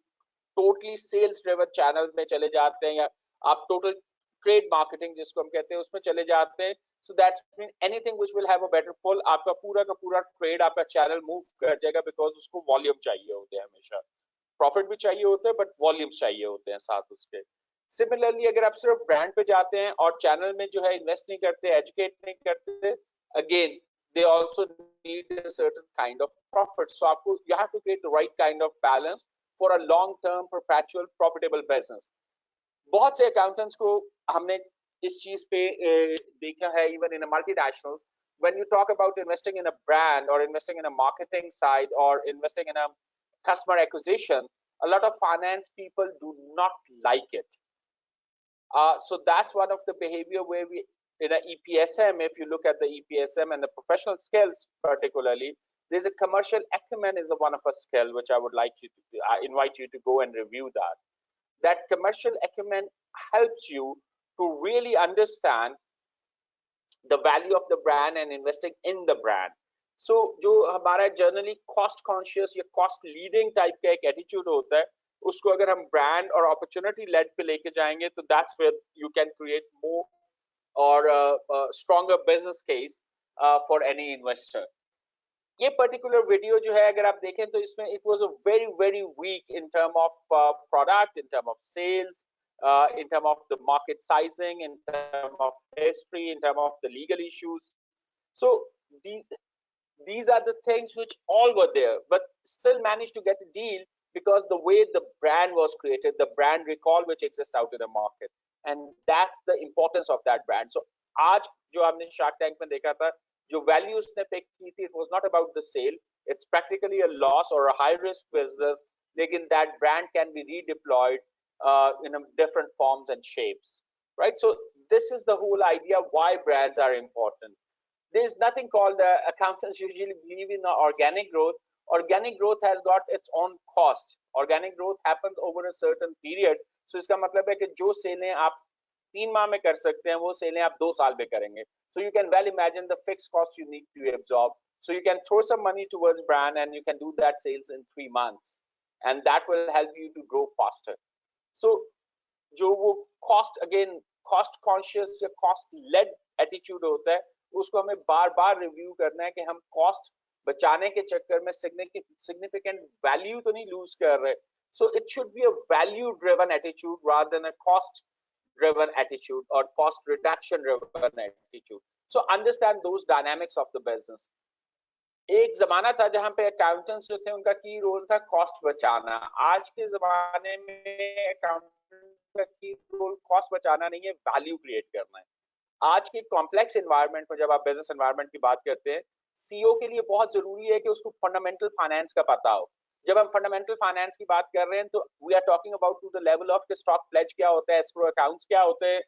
totally sales driven channel में चले जाते हैं या आप total trade marketing जिसको हम कहते हैं उसमें चले जाते हैं, so that's mean anything which will have a better pull, आपका पूरा का पूरा trade, आपका channel move कर जाएगा, because उसको volume चाहिए होते हैं हमेशा. Profit भी चाहिए होता है but volumes चाहिए होते हैं साथ उसके. Similarly, अगर आप सिर्फ brand पे जाते हैं और channel में जो है invest नहीं करते, educate नहीं करते, again they also need a certain kind of profit. So आपको, you have to create the right kind of balance for a long-term, perpetual, profitable business. बहुत से accountants को हमने इस चीज पे देखा है, even in a multinationals, when you talk about investing in a brand or investing in a marketing side or investing in a customer acquisition, a lot of finance people do not like it. So that's one of the behavior where we, in an EPSM, if you look at the EPSM and the professional skills particularly, There's a commercial acumen is one of a skill which I would like you to invite you to go and review that. That commercial acumen helps you to really understand the value of the brand and investing in the brand. So जो हमारा generally cost conscious या cost leading type का एक attitude होता है, उसको अगर हम ब्रांड और अपॉर्चुनिटी लेड पे लेके जाएंगे तो that's where you can create more और stronger business case for any investor. ये पर्टिकुलर वीडियो जो है अगर आप देखें तो इसमें it was a very very weak in term of product, in term of sales, in terms of the market sizing, in terms of history, in terms of the legal issues. So these are the things which all were there, but still managed to get a deal because the way the brand was created, the brand recall which exists out in the market, and that's the importance of that brand. So आज जो हमने Shark Tank में देखा था, जो value उसने pick की थी, it was not about the sale. It's practically a loss or a high risk business, लेकिन that brand can be redeployed in different forms and shapes, right? So this is the whole idea why brands are important. There's nothing called accountants usually believe in organic growth. Organic growth has got its own cost. Organic growth happens over a certain period. So इसका मतलब है कि जो सेलें आप 3 माह में कर सकते हैं वो सेलें आप 2 साल में करेंगे. So you can well imagine the fixed cost you need to absorb. So you can throw some money towards brand and you can do that sales in 3 months, and that will help you to grow faster. So जो वो cost again cost conscious या cost led attitude होता है, उसको हमें बार बार review करना है कि हम cost बचाने के चक्कर में significant value तो नहीं lose कर रहे. So it should be a value driven attitude rather than a cost driven attitude or cost reduction driven attitude. So understand those dynamics of the business. एक जमाना था जहां पे अकाउंटेंट्स जो थे उनका की रोल था कॉस्ट बचाना. आज के जमाने में अकाउंटेंट का की रोल कॉस्ट बचाना नहीं है, वैल्यू क्रिएट करना है. आज के कॉम्प्लेक्स एनवायरनमेंट में जब आप बिजनेस एनवायरनमेंट की बात करते हैं, सीईओ के लिए बहुत जरूरी है कि उसको फंडामेंटल फाइनेंस का पता हो. जब हम फंडामेंटल फाइनेंस की बात कर रहे हैं तो we are talking about to the level of stock pledge क्या होता है, एस्क्रो अकाउंट्स क्या होते हैं,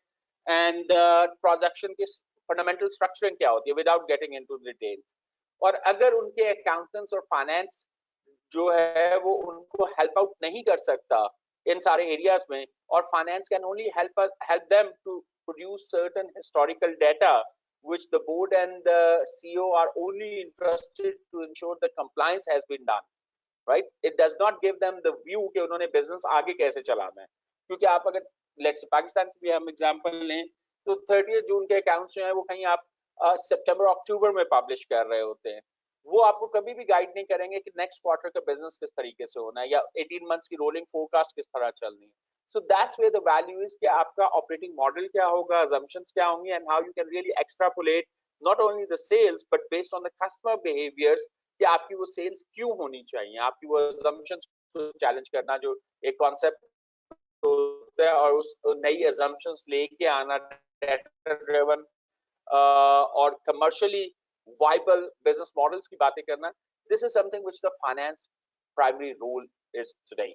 एंड ट्रांजैक्शन की फंडामेंटल स्ट्रक्चरिंग क्या होती है, विदाउट गेटिंग इनटू डिटेल्स. और अगर उनके अकाउंटेंट्स और फाइनेंस जो है वो उनको हेल्प आउट नहीं कर सकता इन सारे एरियाज में, और finance can only help them to produce certain historical data which the board and the CEO are only interested to ensure that compliance has been done, right? It does not give them the view कि उन्होंने business आगे कैसे चलाना है. क्योंकि आप अगर let's say Pakistan की भी हम एग्जांपल लें तो 30 जून के अकाउंट्स जो हैं वो कहीं आप सितंबर अक्टूबर में पब्लिश कर रहे होते हैं. वो आपको कभी भी गाइड नहीं करेंगे कि नेक्स्ट क्वार्टर का बिजनेस किस तरीके से होना है या 18 मंथ्स की रोलिंग फोरकास्ट किस तरह चलनी है. So that's where the value is कि आपका operating model क्या होगा, assumptions क्या होंगी, and how you can really extrapolate not only the sales but based on the customer behaviors कि आपकी वो sales क्यों होनी चाहिए, आपकी वो assumptions को challenge करना जो एक concept होता है और उस नई assumptions लेके आना data driven और commercially viable business models की बातें करना. This is something which the finance primary role is today.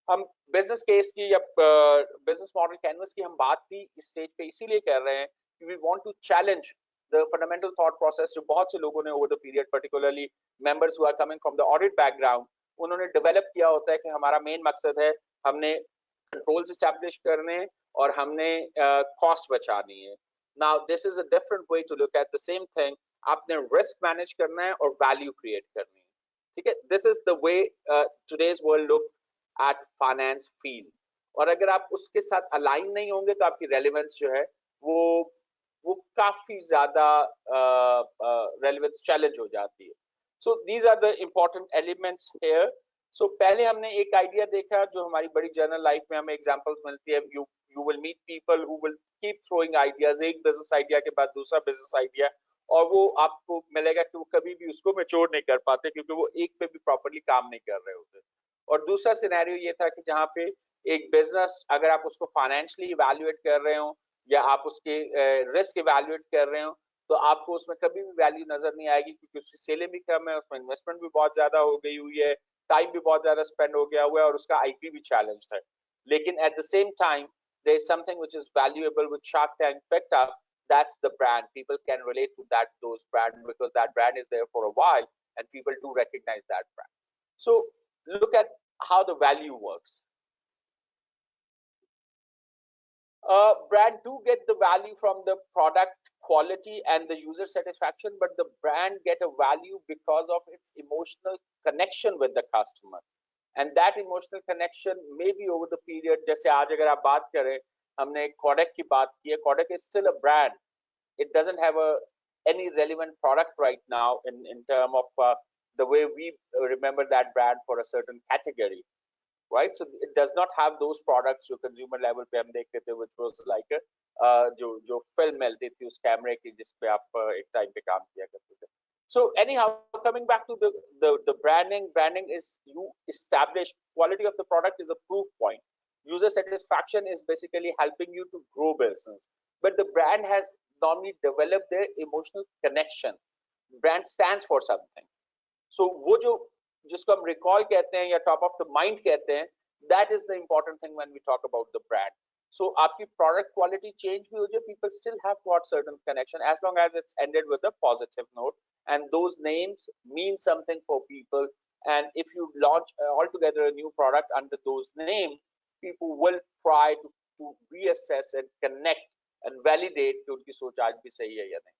हम बिजनेस केस की या बिजनेस मॉडल कैनवस की हम बात भी इस स्टेज पे इसीलिए कर रहे हैं कि we want to challenge the fundamental thought process जो बहुत से लोगों ने over the period, particularly members who are coming from the audit background, उन्होंने डेवलप किया होता है कि हमारा मेन मकसद है हमने कंट्रोल्स एस्टैब्लिश करने और हमने कॉस्ट बचानी है. Now this is a different way to look at the same thing. आपने रिस्क मैनेज करना है और वैल्यू क्रिएट करनी है. ठीक है, this is the way today's world look at finance field. और अगर आप उसके साथ अलाइन नहीं होंगे तो आपकी रेलेवेंस जो है वो काफी ज्यादा रेलेवेंस चैलेंज हो जाती है. So these are the important elements here. So पहले हमने एक आइडिया देखा जो हमारी बड़ी जर्नल लाइफ में हमें एग्जांपल्स मिलती है. You will meet people who will keep throwing ideas, एक बिजनेस आइडिया के बाद दूसरा बिजनेस आइडिया, और वो आपको मिलेगा कि वो कभी भी उसको मैच्योर नहीं कर पाते क्योंकि वो एक पे भी प्रॉपर्ली काम नहीं कर रहे होते. और दूसरा सिनेरियो ये था कि जहाँ पे एक बिजनेस अगर आप उसको फाइनेंशियली इवैल्यूएट कर रहे हो या आप उसके रिस्क इवैल्यूएट कर रहे हो तो आपको उसमें कभी भी वैल्यू नजर नहीं आएगी क्योंकि उसकी सेलें भी कम है, उसमें इन्वेस्टमेंट भी बहुत ज्यादा हो गई हुई है, टाइम भी बहुत ज्यादा स्पेंड हो गया हुआ है और उसका आईपी भी चैलेंज्ड है. लेकिन at the same time there is something which is valuable which Shark Tank picked up. That's the brand. People can relate to those brand because that brand is there for a while and people do recognize that brand. So look at how the value works. Brand do get the value from the product quality and the user satisfaction, but the brand get a value because of its emotional connection with the customer, and that emotional connection may be over the period. जैसे आज अगर आप बात करें, हमने Kodak की बात की है. Kodak is still a brand. It doesn't have any relevant product right now in terms of the way we remember that brand for a certain category. Right, so it does not have those products जो consumer level पे हम देखते थे, which was like जो film मिलती थी उस कैमरे की जिस पे आप एक टाइम पे काम किया करते थे. So anyhow, coming back to the branding is you establish quality of the product is a proof point. User satisfaction is basically helping you to grow business, but the brand has normally developed their emotional connection. Brand stands for something. So वो जो जिसको हम recall कहते हैं या top of the mind कहते हैं, that is the important thing when we talk about the brand. So आपकी product quality change भी हो जाए, people still have got certain connection as long as it's ended with a positive note, and those names mean something for people. And if you launch altogether a new product under those names, people will try to reassess and connect and validate कि उनकी सोच आज भी सही है या नहीं.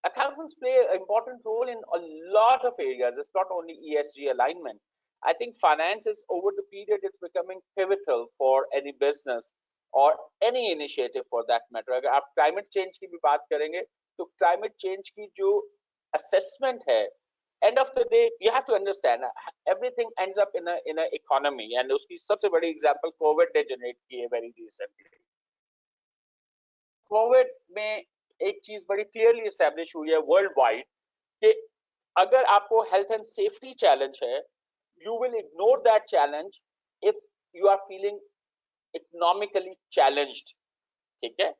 Accountants play an important role in a lot of areas. It's not only ESG alignment. I think finance is over the period, it's becoming pivotal for any business or any initiative for that matter. अगर आप climate change की भी बात करेंगे, तो climate change की जो assessment है, end of the day, you have to understand everything ends up in a economy, and उसकी सबसे बड़ी example COVID ने generate की है very recently. COVID में एक चीज बड़ी क्लियरली एस्टैब्लिश हुई है वर्ल्ड वाइड कि अगर आपको हेल्थ एंड सेफ्टी चैलेंज है, you will ignore that challenge if you are feeling economically challenged. ठीक है,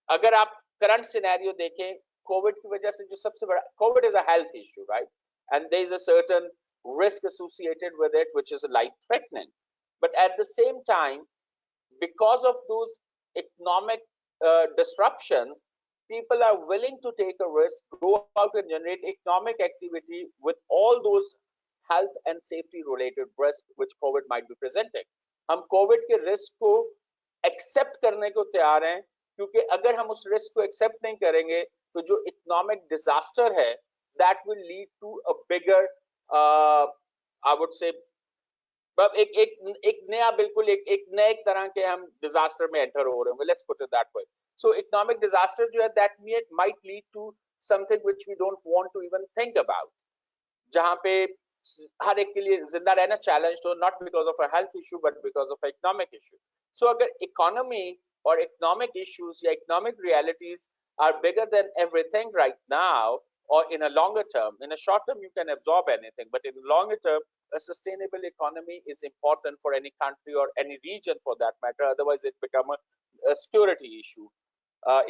अगर आप करंट सिनेरियो देखें, कोविड की वजह से जो सबसे बड़ा, COVID is a health issue, right, and there is a certain risk associated with it which is life threatening, but at the same time, because of those economic disruptions, people are willing to take a risk, go out and generate economic activity with all those health and safety related risks which COVID might be presenting. हम COVID के risk को accept करने को तैयार हैं, क्योंकि अगर हम उस risk को accept नहीं करेंगे, तो जो economic disaster है, that will lead to a bigger, I would say, एक नया बिल्कुल एक नए तरह के हम डिजास्टर में एंटर हो रहे हैं. Let's put it that way. So economic disaster जो है, that might lead to something which we don't want to even think about, जहां पे हर एक के लिए जिंदा रहना चैलेंज हो, not because of a health issue but because of economic issue. So अगर इकोनॉमी और इकोनॉमिक इश्यूज या economic realities are bigger than everything right now, or in a longer term, in a short term you can absorb anything, but in the longer term, a sustainable economy is important for any country or any region for that matter. Otherwise it become a security issue,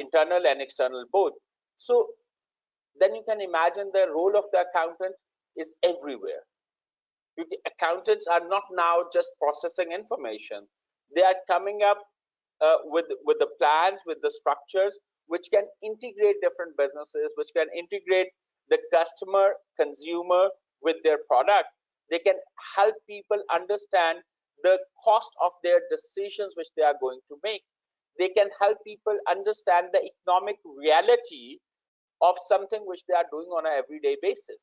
internal and external both. So then you can imagine the role of the accountant is everywhere. Accountants are not now just processing information, they are coming up with the plans, with the structures which can integrate different businesses, which can integrate the customer, consumer with their product. They can help people understand the cost of their decisions which they are going to make. They can help people understand the economic reality of something which they are doing on an everyday basis.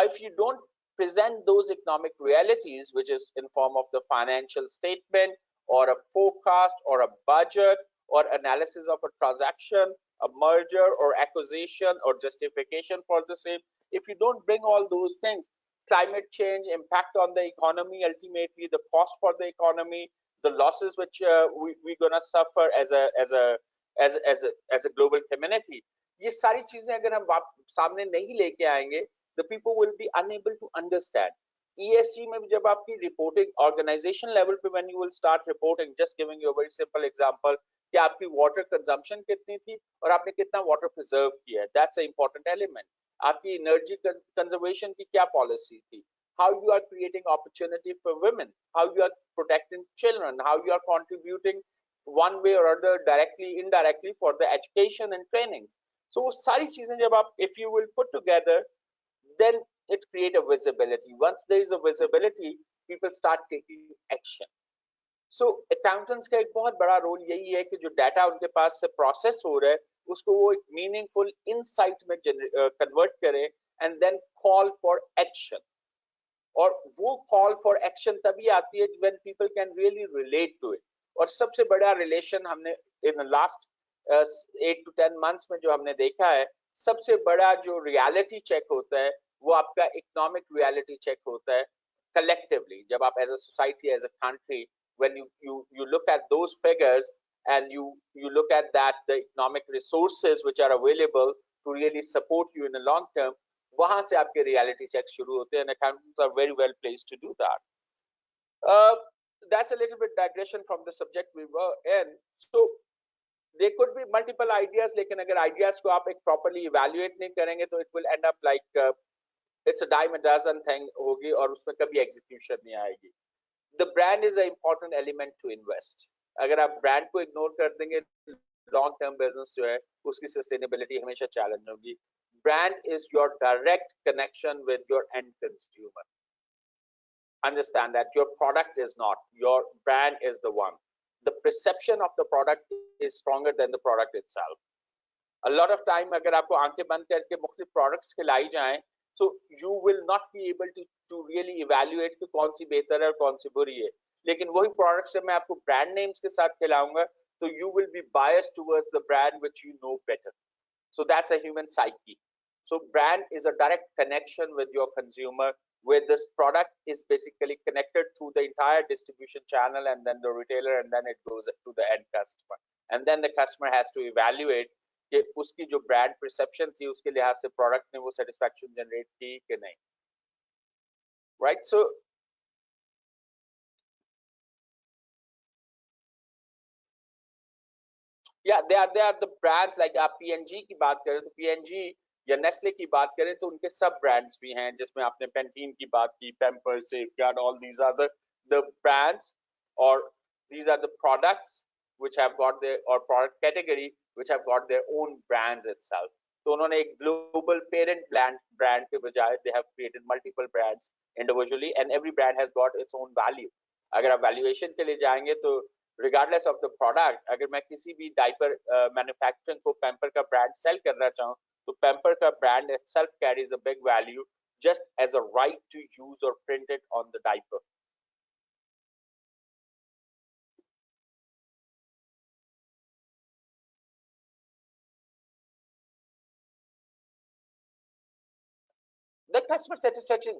If you don't present those economic realities, which is in form of the financial statement or a forecast or a budget or analysis of a transaction, a merger or acquisition or justification for the same, if you don't bring all those things, climate change, impact on the economy, ultimately the cost for the economy, the losses which we're gonna suffer as a global community, ये सारी चीजें अगर हम सामने नहीं लेके आएंगे, the people will be unable to understand. ESG में जब आपकी reporting organization level पे, when you will start reporting, just giving you a very simple example, कि आपकी water consumption कितनी थी और आपने कितना water preserve किया है, that's an important element. आपकी energy conservation की क्या policy थी, how you are creating opportunity for women, how you are protecting children, how you are contributing one way or other, directly, indirectly, for the education and training. So वो सारी चीजें जब आप, if you will put together, then it create a visibility. Once there is a visibility, people start taking action. So accountants का एक बहुत बड़ा role यही है कि जो डाटा उनके पास से प्रोसेस हो रहा है उसको वो एक मीनिंगफुल इनसाइट में कन्वर्ट करें and then call for action. और वो कॉल फॉर एक्शन तभी आती है when people can really relate to it. और सबसे बड़ा रिलेशन हमने इन लास्ट 8 to 10 months में जो हमने देखा है, सबसे बड़ा जो रियलिटी चेक होता है वो आपका इकोनॉमिक रियलिटी चेक होता है collectively. जब आप as a society, as a country, when you look at those figures and you look at that the economic resources which are available to really support you in the long term, वहां से आपके reality checks शुरू होते हैं, and accountants are very well placed to do that. That's a little bit digression from the subject we were in. So there could be multiple ideas, लेकिन अगर ideas को आप एक properly evaluate नहीं करेंगे तो it will end up like it's a dime a dozen thing होगी और उसमें कभी execution नहीं आएगी. The brand is an important element to invest. अगर आप brand को ignore कर देंगे, long term business जो है उसकी sustainability हमेशा challenge होगी. Brand is your direct connection with your end consumer. Understand that your product is not, your brand is the one. The perception of the product is stronger than the product itself. A lot of time अगर आपको आंखें बंद करके मुख्तलिफ products खिलाई जाएं, so you will not be able to really evaluate कि कौन सी बेहतर है और कौन सी बुरी है. लेकिन वही products जब मैं आपको brand names के साथ खिलाऊंगा तो you will be biased towards the brand which you know better. So that's a human psyche. So brand is a direct connection with your consumer, where this product is basically connected through the entire distribution channel and then the retailer, and then it goes to the end customer. And then the customer has to evaluate कि उसकी जो brand perception थी उसके लिहाज से product ने वो satisfaction generate की कि नहीं. Right? So yeah, they are the brands like आप P&G की बात करें तो P&G या नेस्ले की बात करें तो उनके सब ब्रांड्स भी हैं, जिसमें आपने पेंटीन की बात की, Pampers, safeguard, all these are the brands or these are the products which have got their, or product category which have got their own brands itself. तो उन्होंने एक global parent brand के बजाय they have created multiple brands individually and every brand has got its own value. अगर आप valuation के लिए जाएंगे तो regardless of the product, अगर मैं किसी भी डायपर मैन्युफैक्चरिंग को पैम्पर का ब्रांड सेल करना चाहूँ तो पैम्पर का brand itself carries a big value just as a right to use or print it on the diaper. The customer satisfaction,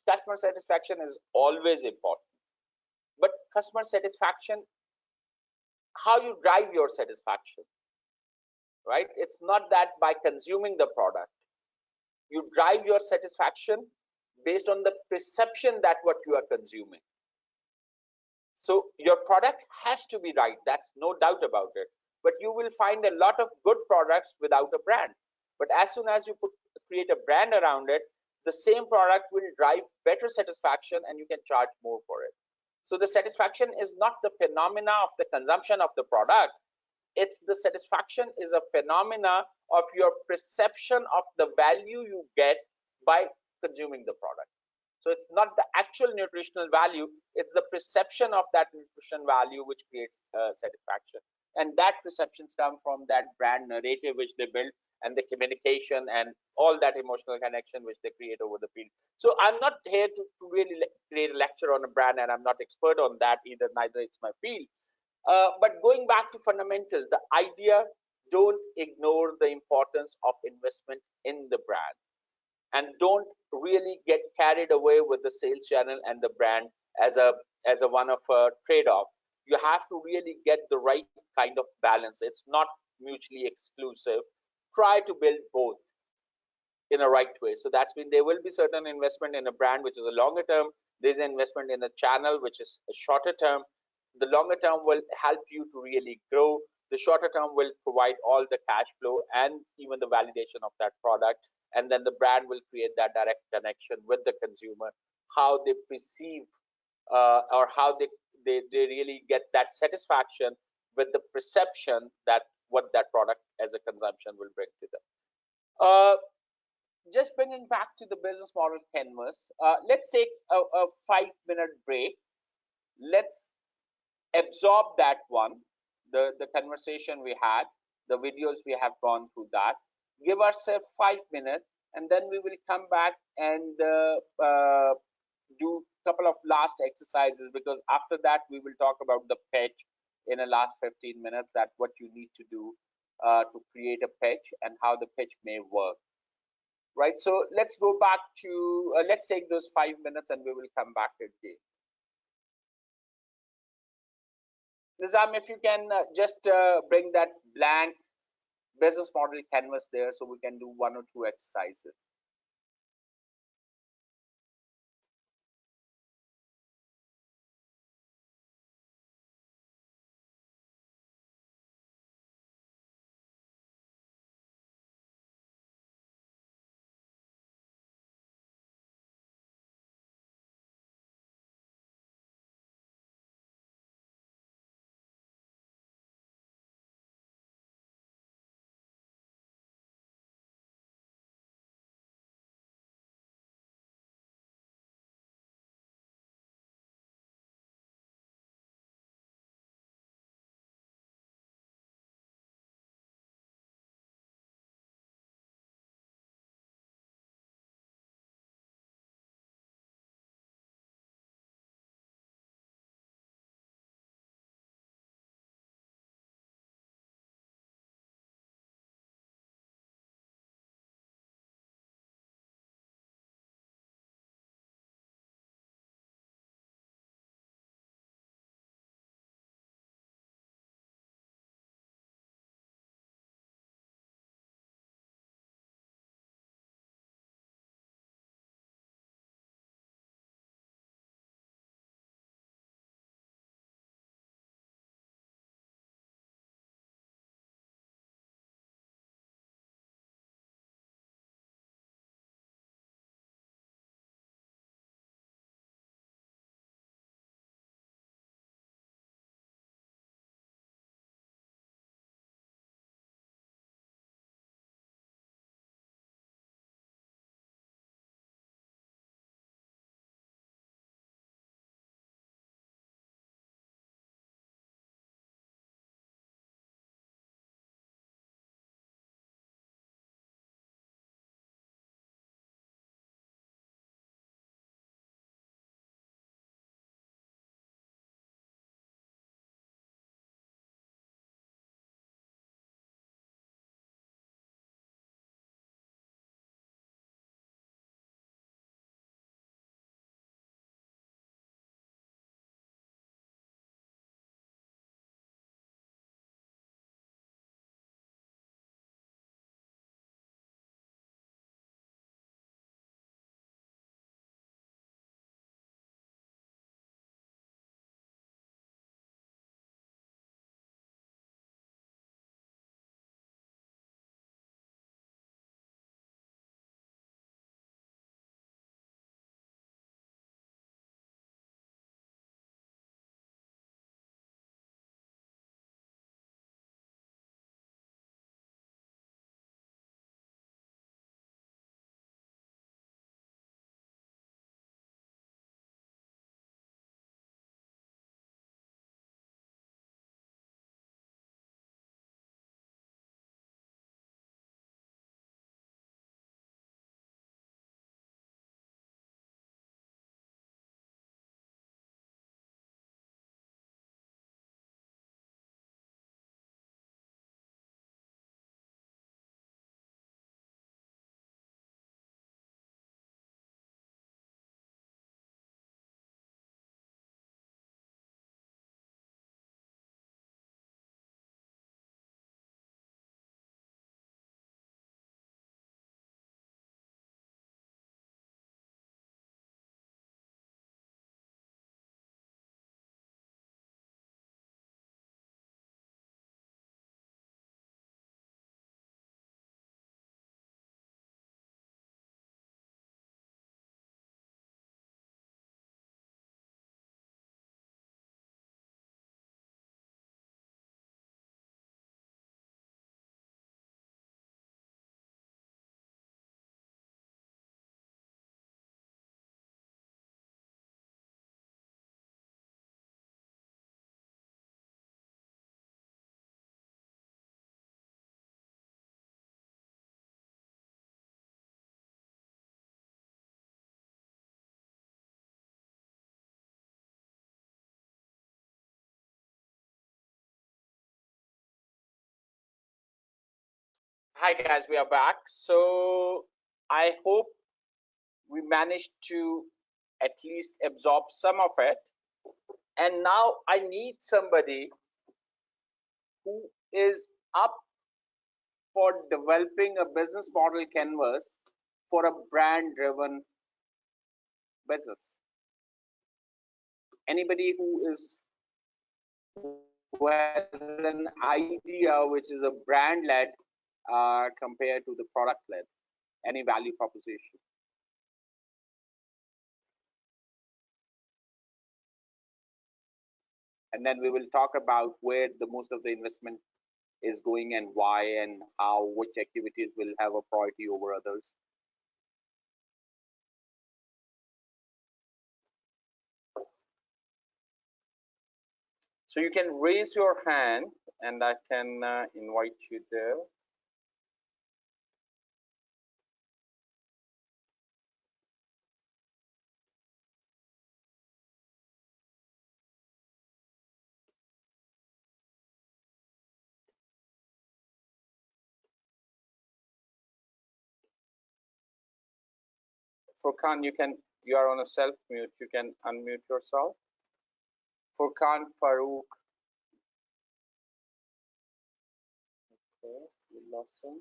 customer satisfaction is always important. But customer satisfaction, how you drive your satisfaction, right? It's not that by consuming the product. You drive your satisfaction based on the perception that what you are consuming. So your product has to be right, that's no doubt about it. But you will find a lot of good products without a brand. But as soon as you create a brand around it, the same product will drive better satisfaction and you can charge more for it. So the satisfaction is not the phenomena of the consumption of the product. It's the satisfaction is a phenomena of your perception of the value you get by consuming the product. So it's not the actual nutritional value, it's the perception of that nutrition value which creates satisfaction. And that perceptions come from that brand narrative which they build and the communication and all that emotional connection which they create over the period. So I'm not here to really create a lecture on a brand, and I'm not expert on that either, neither it's my field. But going back to fundamental, the idea, don't ignore the importance of investment in the brand. And don't really get carried away with the sales channel and the brand as a one of a trade-off. You have to really get the right kind of balance. It's not mutually exclusive. Try to build both in a right way. So that's when there will be certain investment in a brand which is a longer term. There's an investment in a channel which is a shorter term. The longer term will help you to really grow. The shorter term will provide all the cash flow and even the validation of that product. And then the brand will create that direct connection with the consumer, how they perceive or how they they really get that satisfaction with the perception that what that product as a consumption will bring to them. Just bringing back to the business model canvas, let's take a 5-minute break. Let's absorb that one, the conversation we had, the videos we have gone through that. Give ourselves 5 minutes, and then we will come back and do a couple of last exercises, because after that we will talk about the pitch in the last 15 minutes, that what you need to do to create a pitch and how the pitch may work. Right, so let's go back to, let's take those 5 minutes and we will come back again. Nizam, if you can just bring that blank business model canvas there so we can do 1 or 2 exercises. Hi guys, we are back. So I hope we managed to at least absorb some of it. And now I need somebody who is up for developing a business model canvas for a brand driven business. Anybody who has an idea which is a brand led compared to the product led, any value proposition. And then we will talk about where the most of the investment is going and why and how, which activities will have a priority over others. So you can raise your hand and I can invite you there. Furkan, you are on a self mute. You can unmute yourself. Furkan Farouk. Okay, we lost him.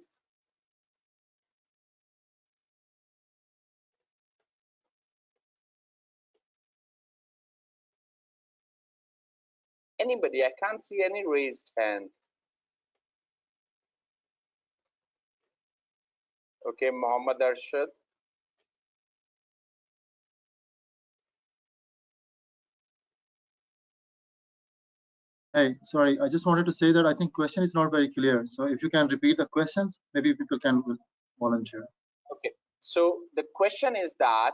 Anybody? I can't see any raised hand. Okay, Mohammed Arshad. Hey, sorry, I just wanted to say that I think question is not very clear. So if you can repeat the questions, maybe people can volunteer. Okay, so the question is that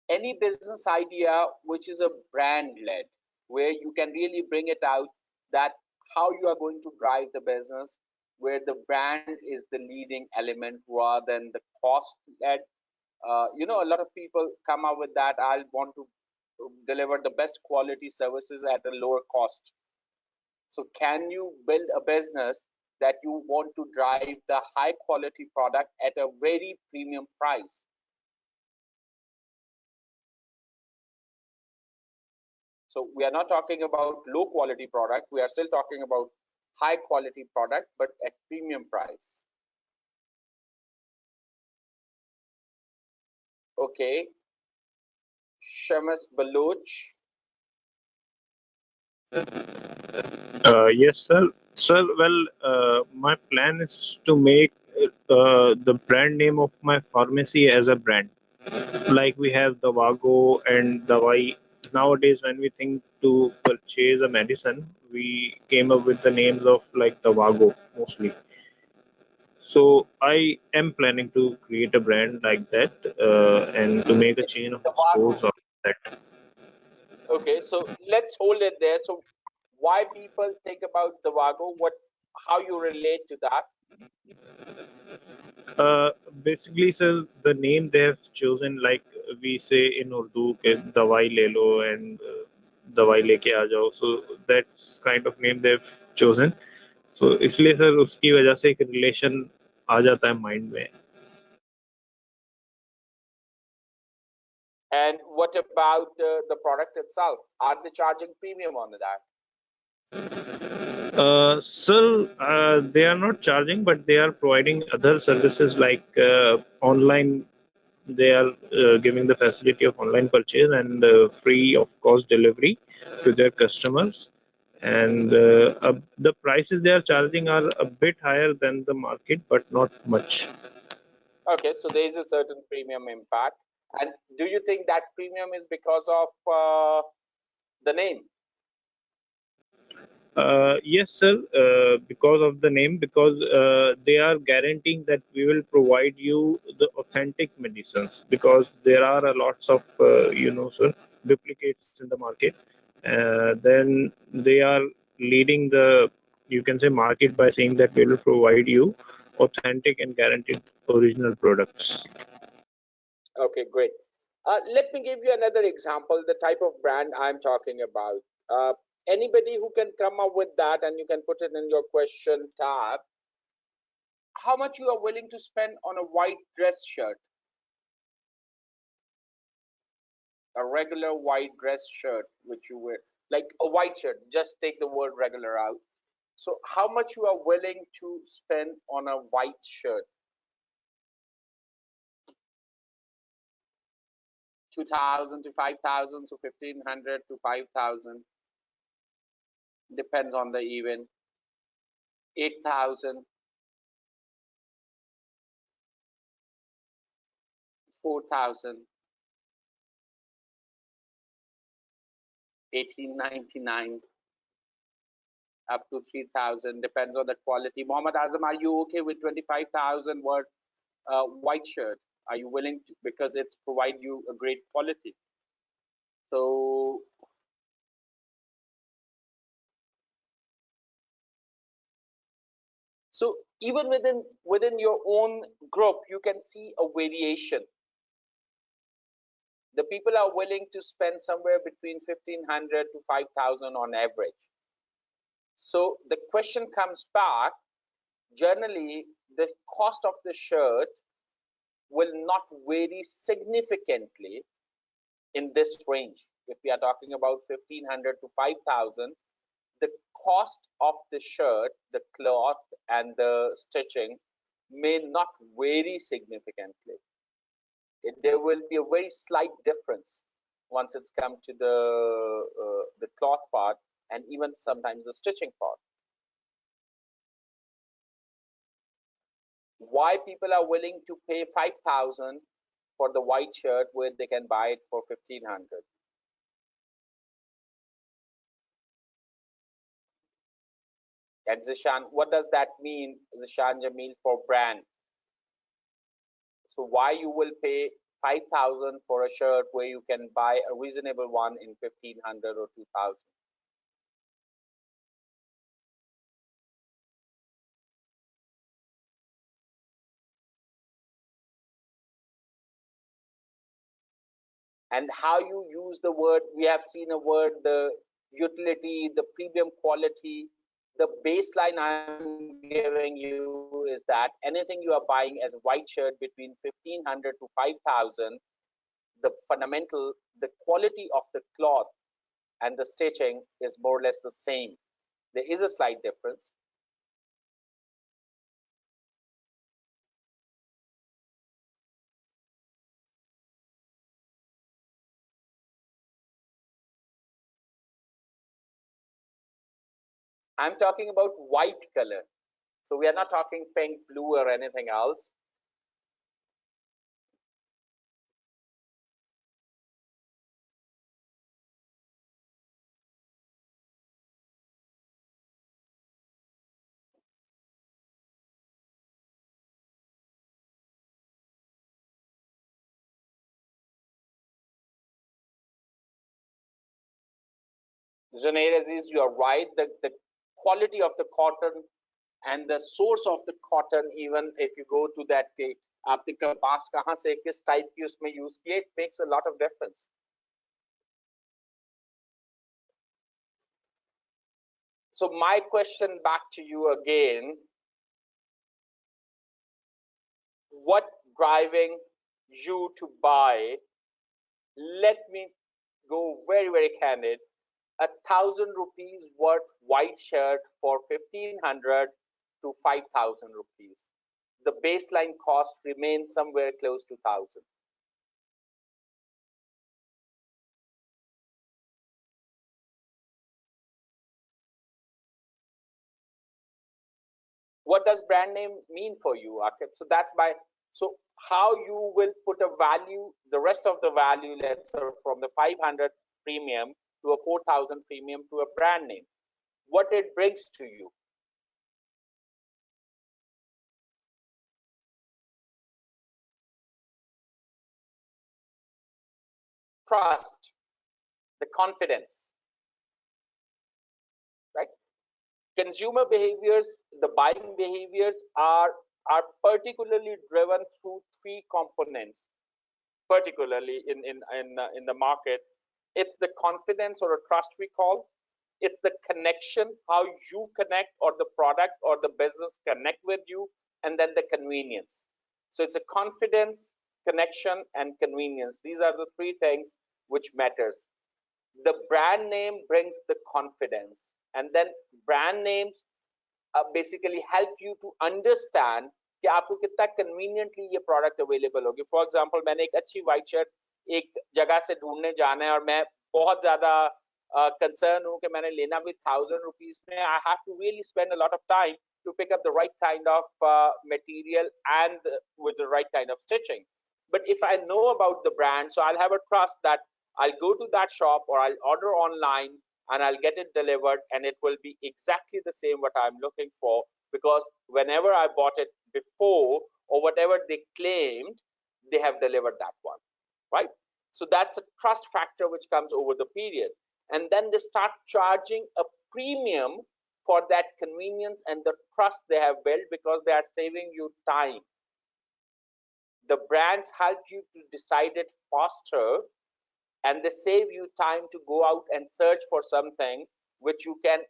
any business idea which is a brand led, where you can really bring it out that how you are going to drive the business, where the brand is the leading element rather than the cost led. A lot of people come up with that. I want to deliver the best quality services at a lower cost. So can you build a business that you want to drive the high quality product at a very premium price? So we are not talking about low quality product. We are still talking about high quality product, but at premium price. Okay. Shamas Baloch. Yes, sir. Sir, well, my plan is to make the brand name of my pharmacy as a brand. Like we have the Vago and the Dawai. Nowadays, when we think to purchase a medicine, we came up with the names of like the Vago mostly. So I am planning to create a brand like that and to make a chain of The stores Vago. of that. Okay, so let's hold it there. So why people think about the Vago? How you relate to that? Uh, Basically, sir, the name they have chosen, like we say in Urdu, ke dawai le lo and dawai leke aa jao. So that's kind of name they've chosen. So इसलिए sir उसकी वजह से एक relation आ जाता है mind में. And what about the product itself? Are they charging premium on that? Sir, they are not charging, but they are providing other services like online. They are giving the facility of online purchase and free of cost delivery to their customers. And the prices they are charging are a bit higher than the market, but not much. Okay, so there is a certain premium impact. And do you think that premium is because of the name? Yes, sir, because of the name, because they are guaranteeing that we will provide you the authentic medicines, because there are a lots of, sir, duplicates in the market. Then they are leading the, you can say, market by saying that we will provide you authentic and guaranteed original products. Okay, great. Let me give you another example, the type of brand I'm talking about. Anybody who can come up with that, and you can put it in your question tab. how much you are willing to spend on a white dress shirt, a regular white dress shirt which you wear, like a white shirt, just take the word regular out. So how much you are willing to spend on a white shirt? 2,000 to 5,000, so 1,500 to 5,000, depends on the event. 8,000, 4,000, 1,899, up to 3,000, depends on the quality. Mohammed Azam, are you okay with 25,000 word white shirt? Are you willing to, because it's provide you a great quality? So even within your own group, you can see a variation. The people are willing to spend somewhere between 1,500 to 5,000 on average. So the question comes back, generally the cost of the shirt will not vary significantly in this range. If we are talking about 1,500 to 5,000, the cost of the shirt, the cloth and the stitching may not vary significantly. There will be a very slight difference once it's come to the cloth part and even sometimes the stitching part. Why people are willing to pay 5,000 for the white shirt where they can buy it for 1,500? And Zishan, what does that mean, Zishan Jamil, for brand? So why you will pay 5,000 for a shirt where you can buy a reasonable one in 1,500 or 2,000? And how you use the word, we have seen a word, the utility, the premium quality. The baseline I'm giving you is that anything you are buying as a white shirt between 1,500 to 5,000, the fundamental, the quality of the cloth and the stitching is more or less the same. There is a slight difference. I'm talking about white color. So we are not talking pink, blue or anything else. Zunair Aziz, you are right. The quality of the cotton and the source of the cotton, even if you go to that आपने कपास कहाँ से किस type की उसमें use किए, it makes a lot of difference. So my question back to you again, what driving you to buy? Let me go very candid. 1,000 rupees worth white shirt for 1,500 to 5,000 rupees. The baseline cost remains somewhere close to 1,000. What does brand name mean for you, Akib? So that's so how you will put a value, the rest of the value, let's say from the 500 premium to a 4,000 premium to a brand name, what it brings to you. Trust, the confidence, right? Consumer behaviors, the buying behaviors are particularly driven through three components, particularly in the market. It's the confidence or a trust recall. It's the connection, how you connect or the product or the business connect with you. and then the convenience. So it's a confidence, connection, and convenience. These are the three things which matters. The brand name brings the confidence, and then brand names basically help you to understand कि आपको कितना conveniently ये product available होगी. For example, मैंने एक अच्छी white shirt एक जगह से ढूंढने जाना है और मैं बहुत ज्यादा concern हूँ कि मैंने लेना भी 1000 rupees में. I have to really spend a lot of time to pick up the right kind of material and with the right kind of stitching. But if I know about the brand, so I'll have a trust that I'll go to that shop or I'll order online and I'll get it delivered, and it will be exactly the same what I'm looking for, because whenever I bought it before or whatever they claimed, they have delivered that one, right? So that's a trust factor which comes over the period. And then they start charging a premium for that convenience and the trust they have built, because they are saving you time. The brands help you to decide it faster, and they save you time to go out and search for something which you can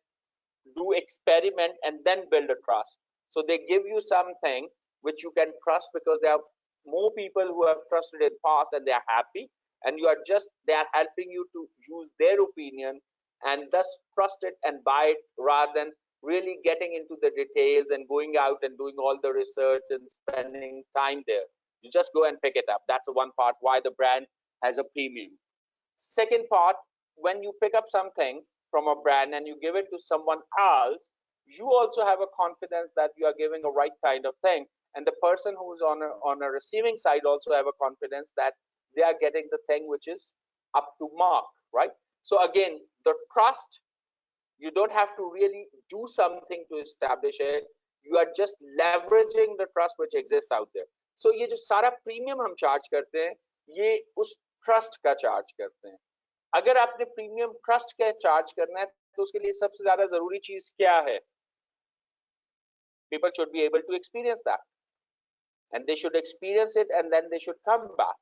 do experiment and then build a trust. So they give you something which you can trust because there are more people who have trusted it past and they are happy, and you are just, they are helping you to use their opinion and thus trust it and buy it, rather than really getting into the details and going out and doing all the research and spending time there. You just go and pick it up. That's the one part why the brand has a premium. Second part, when you pick up something from a brand and you give it to someone else, you also have a confidence that you are giving a right kind of thing, and the person who's on a receiving side also have a confidence that they are getting the thing which is up to mark, right? So again, the trust, you don't have to really do something to establish it, you are just leveraging the trust which exists out there. So ये जो सारा premium हम charge करते हैं, ये उस trust का charge करते हैं. अगर आपने प्रीमियम ट्रस्ट का चार्ज करना है तो उसके लिए सबसे ज्यादा जरूरी चीज क्या है? People should be able to experience that, and they should experience it and then they should come back.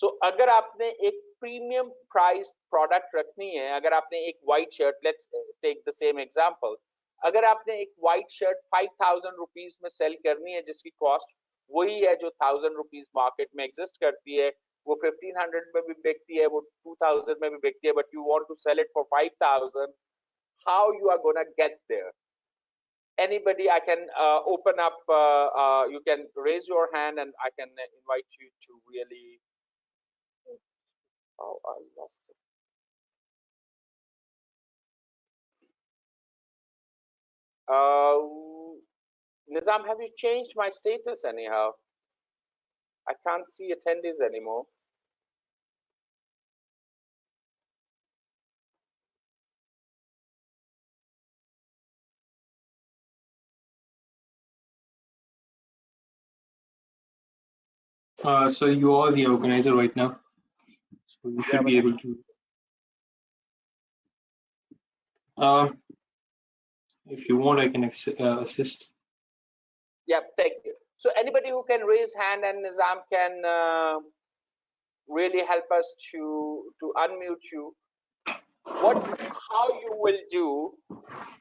So अगर आपने एक प्रीमियम प्राइस प्रोडक्ट रखनी है, अगर आपने एक white shirt, let's take the same example, अगर आपने एक व्हाइट शर्ट 5000 रुपीस में सेल करनी है जिसकी कॉस्ट वही है जो 1000 रुपीस मार्केट में एग्जिस्ट करती है, वो 1500 में भी बिकती है, वो 2000 में भी बिकती है, but you want to sell it for 5000, how you are gonna get there? Anybody, I can open up, you can raise your hand and I can invite you to really, oh, I lost it. Nizam, have you changed my status anyhow? I can't see attendees anymore. So you are the organizer right now, so you should be able to. If you want, I can assist. Yeah, thank you. So anybody who can raise hand and Nizam can really help us to unmute you. How you will do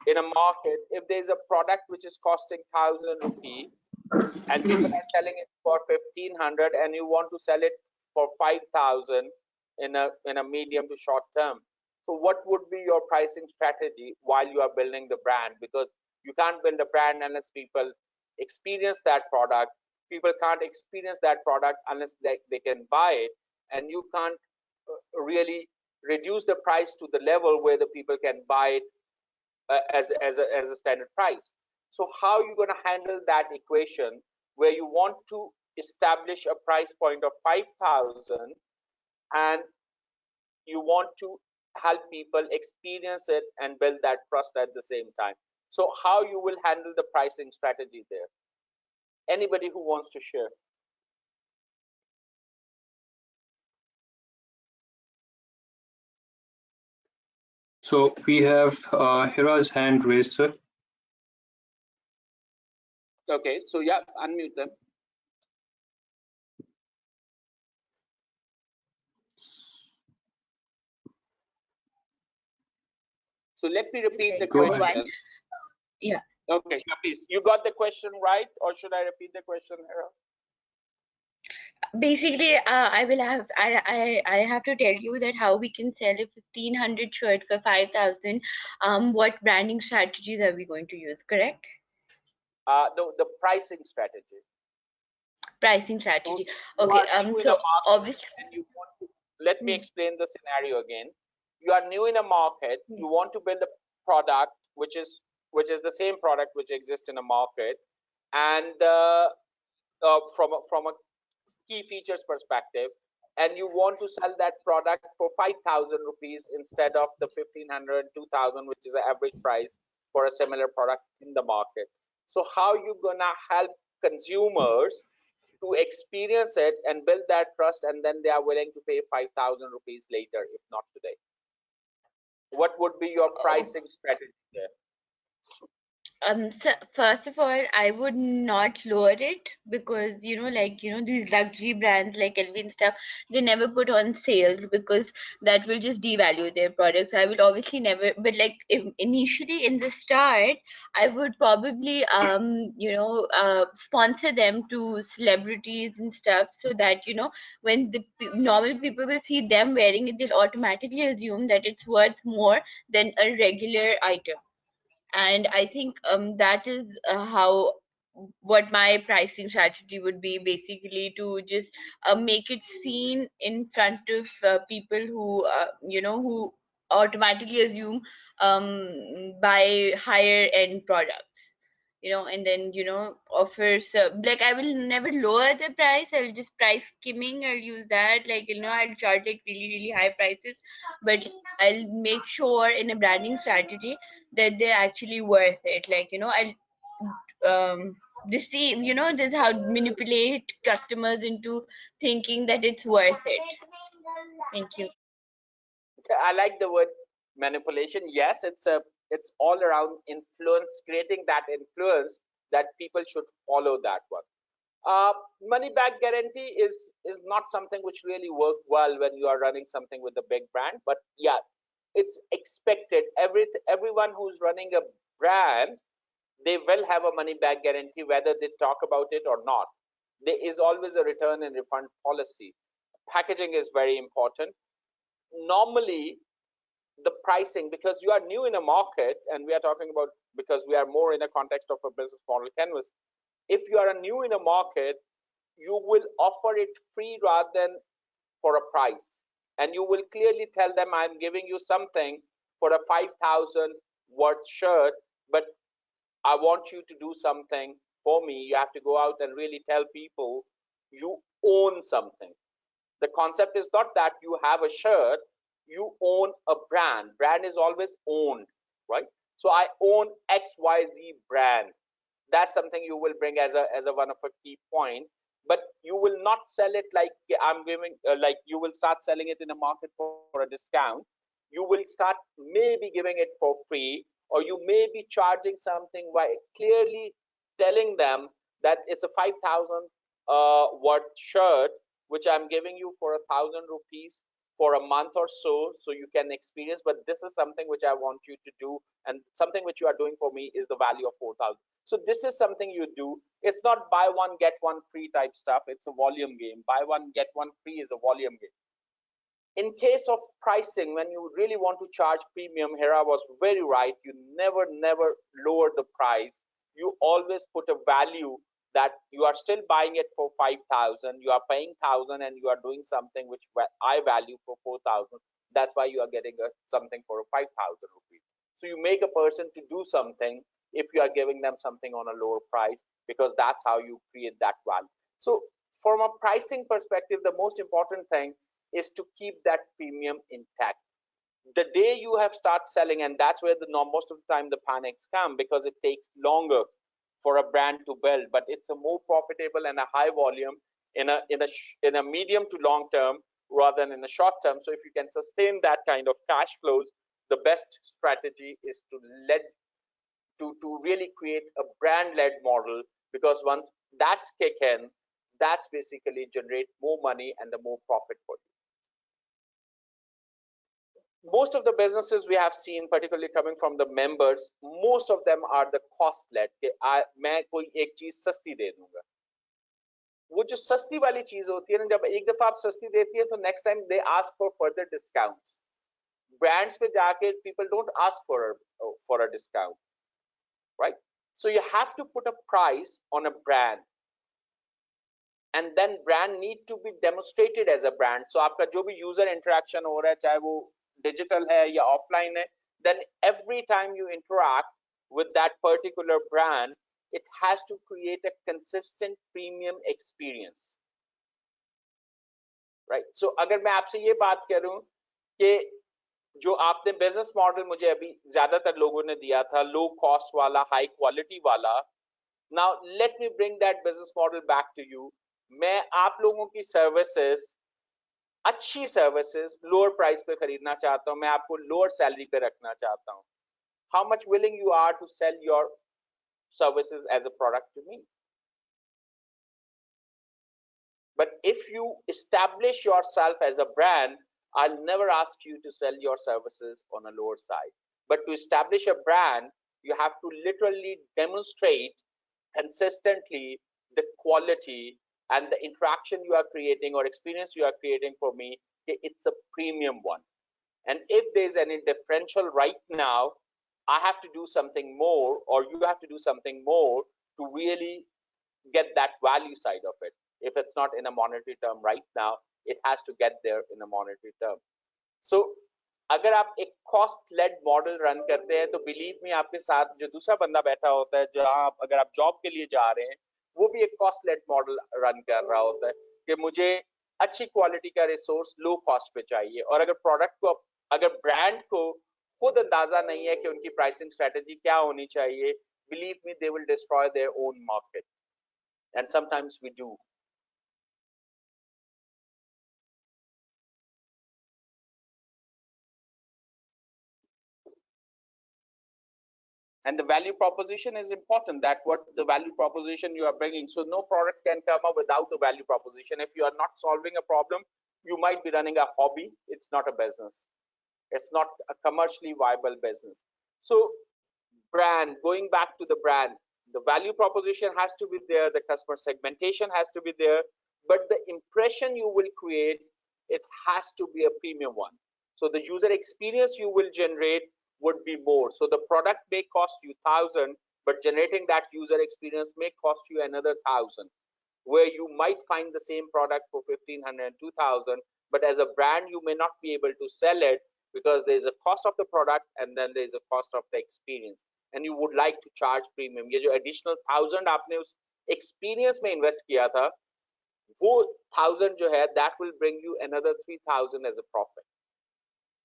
in a market if there's a product which is costing 1000 rupees and people are selling it for 1500 and you want to sell it for 5000 in a medium to short term. So what would be your pricing strategy while you are building the brand? Because you can't build a brand unless people experience that product. People can't experience that product unless they can buy it, and you can't really reduce the price to the level where the people can buy it as a standard price. So how are you going to handle that equation where you want to establish a price point of 5000 and you want to help people experience it and build that trust at the same time? So how you will handle the pricing strategy there? Anybody who wants to share? So we have Hira's hand raised, sir. Okay, so yeah, unmute them. So let me repeat the question. Yeah. Okay, yeah, please. You got the question right, or should I repeat the question, Hera? Basically, I have to tell you that how we can sell a 1500 shirt for 5,000. What branding strategies are we going to use? Correct? The pricing strategy. Pricing strategy. You Okay. are new in a So market obviously, and you want to, let me explain the scenario again. You are new in a market, you want to build a product which is the same product which exists in a market, and from a key features perspective, and you want to sell that product for 5,000 rupees instead of the 1,500, 2,000, which is the average price for a similar product in the market. So how you gonna help consumers to experience it and build that trust, and then they are willing to pay 5,000 rupees later, if not today? What would be your pricing strategy there? so first of all, I would not lower it because these luxury brands like LV and stuff, they never put on sales because that will just devalue their products. I will obviously never, but like if initially in the start, I would probably sponsor them to celebrities and stuff so that when the normal people will see them wearing it, they'll automatically assume that it's worth more than a regular item. And I think that is how what my pricing strategy would be, basically to just make it seen in front of people who who automatically assume buy higher end products, and then offer, so like I will never lower the price. I'll just price skimming. I'll use that, like I'll charge like really really high prices, but I'll make sure in a branding strategy that they're actually worth it. Like I'll deceive, this is how manipulate customers into thinking that it's worth it. Thank you. I like the word manipulation. Yes, it's all around influence, creating that influence that people should follow that one. Money back guarantee is not something which really work well when you are running something with a big brand, but yeah, it's expected. Everyone who's running a brand, they will have a money back guarantee whether they talk about it or not. There is always a return and refund policy. Packaging is very important. Normally, the pricing, because you are new in a market, and we are talking about, because we are more in a context of a business model canvas, if you are new in a market, you will offer it free rather than for a price, and you will clearly tell them, I'm giving you something for a 5,000 worth shirt, but I want you to do something for me. You have to go out and really tell people you own something. The concept is not that you have a shirt, you own a brand is always owned, right? So I own XYZ brand. That's something you will bring as a one of a key point, but you will not sell it like I'm giving, like you will start selling it in a market for a discount. You will start maybe giving it for free, or you may be charging something by clearly telling them that it's a 5,000 worth shirt which I'm giving you for 1,000 rupees for a month or so you can experience, but this is something which I want you to do, and something which you are doing for me is the value of 4,000. So this is something you do. It's not buy one get one free type stuff. It's a volume game. Buy one get one free is a volume game. In case of pricing, when you really want to charge premium, Hera was very right. You never lower the price. You always put a value that you are still buying it for 5,000. You are paying 1,000, and you are doing something which I value for 4,000. That's why you are getting something for 5,000 rupees. So you make a person to do something if you are giving them something on a lower price, because that's how you create that value. So from a pricing perspective, the most important thing is to keep that premium intact. The day you have start selling, and that's where most of the time the panics come, because it takes longer for a brand to build, but it's a more profitable and a high volume in a medium to long term rather than in the short term. So if you can sustain that kind of cash flows, the best strategy is to really create a brand led model, because once that's kick in, that's basically generate more money and the more profit for you. most of the businesses we have seen, particularly coming from the members, most of them are the cost led कि मैं कोई एक चीज सस्ती दे दूंगा. वो जो सस्ती वाली चीज होती है ना, जब एक दफा आप सस्ती देती है तो next time they ask for further discounts. Brands पे जाके people don't ask for a discount, right? So you have to put a price on a brand, and then brand need to be demonstrated as a brand. So आपका जो भी user interaction हो रहा है, चाहे वो digital है या offline है, then every time you interact with that particular brand, it has to create a consistent premium experience, right? So अगर मैं आपसे ये बात करूं कि जो आपने बिजनेस मॉडल मुझे अभी ज्यादातर लोगों ने दिया था, लो कॉस्ट वाला, हाई क्वालिटी वाला, now let me bring that business model back to you. मैं आप लोगों की सर्विसेज, अच्छी सर्विसेज लोअर प्राइस पे खरीदना चाहता हूं, मैं आपको लोअर सैलरी पे रखना चाहता हूं. How much willing you are to sell your services as a product to me? But if you establish yourself as a brand, I'll never ask you to sell your services on a lower side. But to establish a brand, you have to literally demonstrate consistently the quality and the interaction you are creating or experience you are creating for me, it's a premium one. And if there's any differential right now, I have to do something more, or you have to do something more to really get that value side of it. If it's not in a monetary term right now, it has to get there in a monetary term. So अगर आप एक cost led model run करते हैं, तो believe me, आपके साथ जो दूसरा बंदा बैठा होता है, जहां अगर आप जॉब के लिए जा रहे हैं, वो भी एक cost led model run कर रहा होता है कि मुझे अच्छी क्वालिटी का रिसोर्स लो कॉस्ट पे चाहिए. और अगर प्रोडक्ट को, अगर ब्रांड को खुद अंदाजा नहीं है कि उनकी प्राइसिंग स्ट्रेटजी क्या होनी चाहिए, believe me, they will destroy their own market. And sometimes we do. And the value proposition is important, that what the value proposition you are bringing. So no product can come up without the value proposition. If you are not solving a problem, you might be running a hobby. It's not a business. It's not a commercially viable business. So brand, going back to the brand, the value proposition has to be there, the customer segmentation has to be there, but the impression you will create, it has to be a premium one. So the user experience you will generate would be more. So the product may cost you 1,000, but generating that user experience may cost you another 1,000, where you might find the same product for 1,500, 2,000, but as a brand you may not be able to sell it because there is a cost of the product and then there is a cost of the experience, and you would like to charge premium. ये जो additional 1,000 आपने उस experience में invest किया था, वो 1,000 जो है, that will bring you another 3,000 as a profit.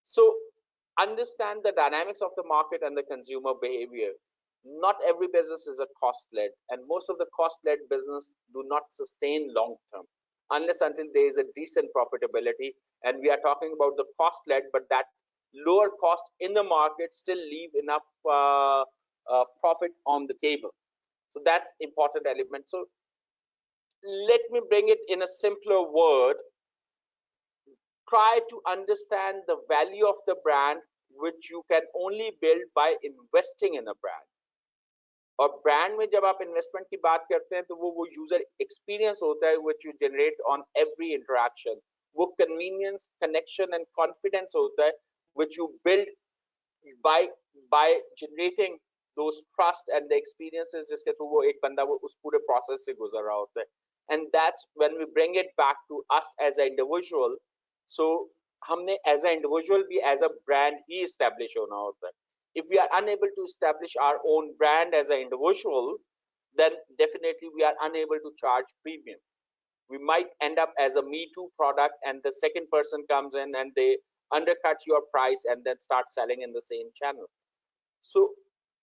So understand the dynamics of the market and the consumer behavior. Not every business is a cost-led, and most of the cost-led business do not sustain long-term unless until there is a decent profitability. And we are talking about the cost-led, but that lower cost in the market still leave enough profit on the table. So that's important element. So let me bring it in a simpler word. Try to understand the value of the brand, which you can only build by investing in a brand. और brand में जब आप investment की बात करते हैं, तो वो यूजर एक्सपीरियंस होता है which you generate on every interaction. वो कन्वीनियंस, कनेक्शन एंड कॉन्फिडेंस होता है which you build by generating those trust and the experiences जिसके थ्रू वो एक बंदा वो उस पूरे प्रोसेस से गुजर रहा होता है. And that's when we bring it back to us as an individual. So हमने as an individual भी as a brand he establish होना होता है. If we are unable to establish our own brand as an individual, then definitely we are unable to charge premium. We might end up as a Me Too product, and the second person comes in and they undercut your price and then start selling in the same channel. So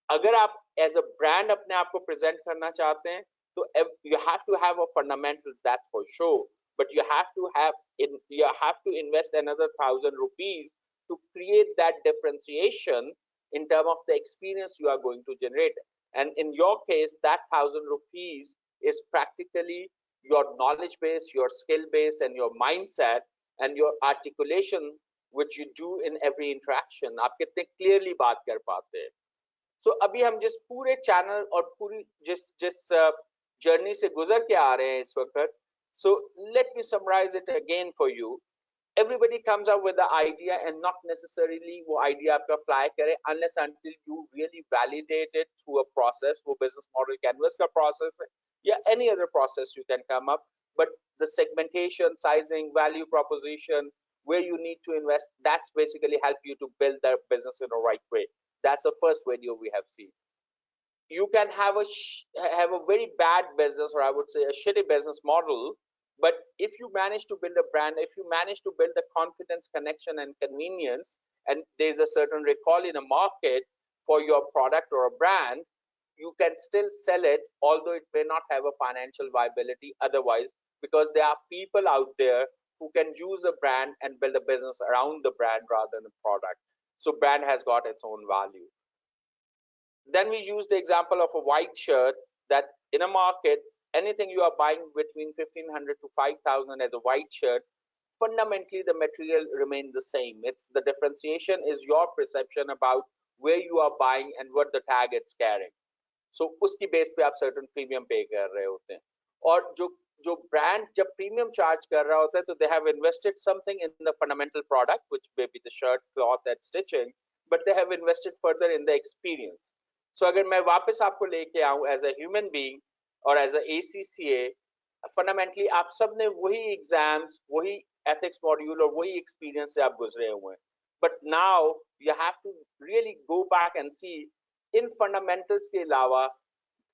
अगर आप as a brand अपने आप को present करना चाहते हैं, तो you have to have a fundamentals, that's for sure. But you have to invest another 1,000 rupees to create that differentiation in terms of the experience you are going to generate. And in your case, that 1,000 rupees is practically your knowledge base, your skill base, and your mindset, and your articulation which you do in every interaction. आप कितने clearly बात कर पाते हैं. So अभी हम जिस पूरे channel और पूरी जिस journey से गुजर के आ रहे हैं इस वक्त, so let me summarize it again for you. Everybody comes up with the idea and not necessarily वो idea आपका apply करे unless until you really validate it through a process, वो business model canvas का process है या any other process you can come up, but the segmentation, sizing, value proposition, where you need to invest, that's basically help you to build that business in the right way. That's the first video we have seen. You can have a very bad business, or I would say a shitty business model, but if you manage to build a brand, if you manage to build the confidence, connection, and convenience, and there's a certain recall in a market for your product or a brand, you can still sell it, although it may not have a financial viability otherwise, because there are people out there who can use a brand and build a business around the brand rather than the product. So brand has got its own value. Then we use the example of a white shirt, that in a market, anything you are buying between 1500 to 5000 as a white shirt, fundamentally the material remains the same. It's the differentiation is your perception about where you are buying and what the tag it's carrying. So uski base pe aap certain premium pay kar rahe hote hain. Aur jo brand jab premium charge kar raha hota hai, so they have invested something in the fundamental product, which may be the shirt, cloth, and stitching, but they have invested further in the experience. So अगर मैं वापस आपको लेके आऊं as a human being और as a ACCA, fundamentally आप सब ने वही exams, वही ethics module और वही experience से आप गुजरे हुए हैं. But now you have to really go back and see in fundamentals के अलावा,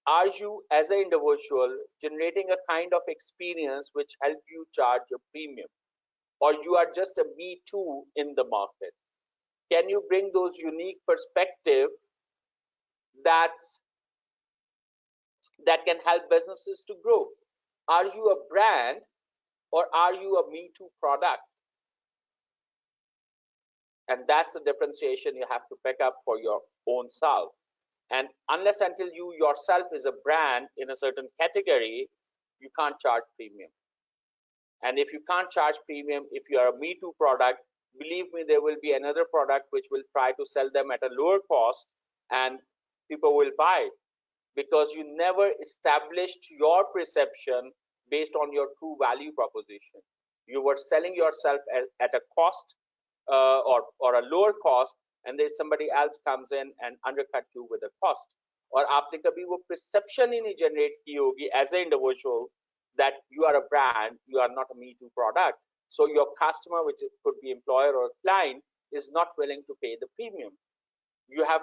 are you as an individual generating a kind of experience which help you charge a premium, or you are just a me too in the market? Can you bring those unique perspective that can help businesses to grow? Are you a brand or are you a me too product? And that's the differentiation you have to pick up for your own self. And unless until you yourself is a brand in a certain category, you can't charge premium. And if you can't charge premium, if you are a me too product, believe me, there will be another product which will try to sell them at a lower cost, and people will buy it, because you never established your perception based on your true value proposition. You were selling yourself at a cost or a lower cost, and there's somebody else comes in and undercut you with a cost. और आपने कभी वो perception ही नहीं generate की होगी as an individual that you are a brand, you are not a me too product. So your customer, which could be employer or client, is not willing to pay the premium. You have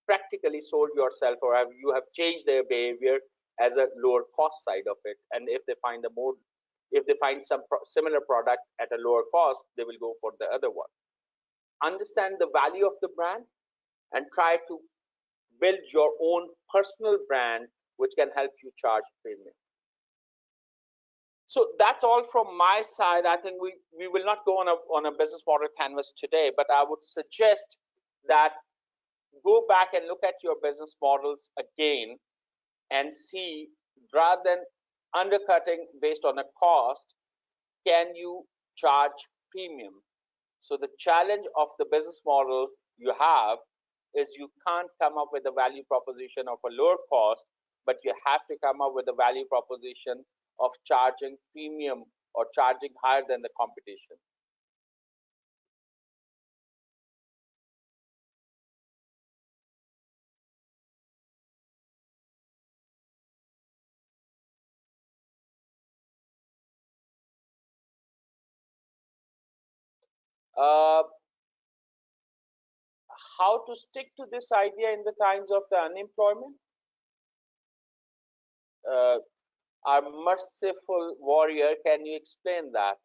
practically sold yourself, or you have changed their behavior as a lower cost side of it. And if they find some similar product at a lower cost, they will go for the other one. Understand the value of the brand and try to build your own personal brand which can help you charge premium. So that's all from my side. I think we will not go on a business model canvas today, but I would suggest that go back and look at your business models again and see, rather than undercutting based on a cost, can you charge premium? So the challenge of the business model you have is you can't come up with a value proposition of a lower cost, but you have to come up with a value proposition of charging premium or charging higher than the competition. How to stick to this idea in the times of the unemployment? Our merciful warrior, can you explain that?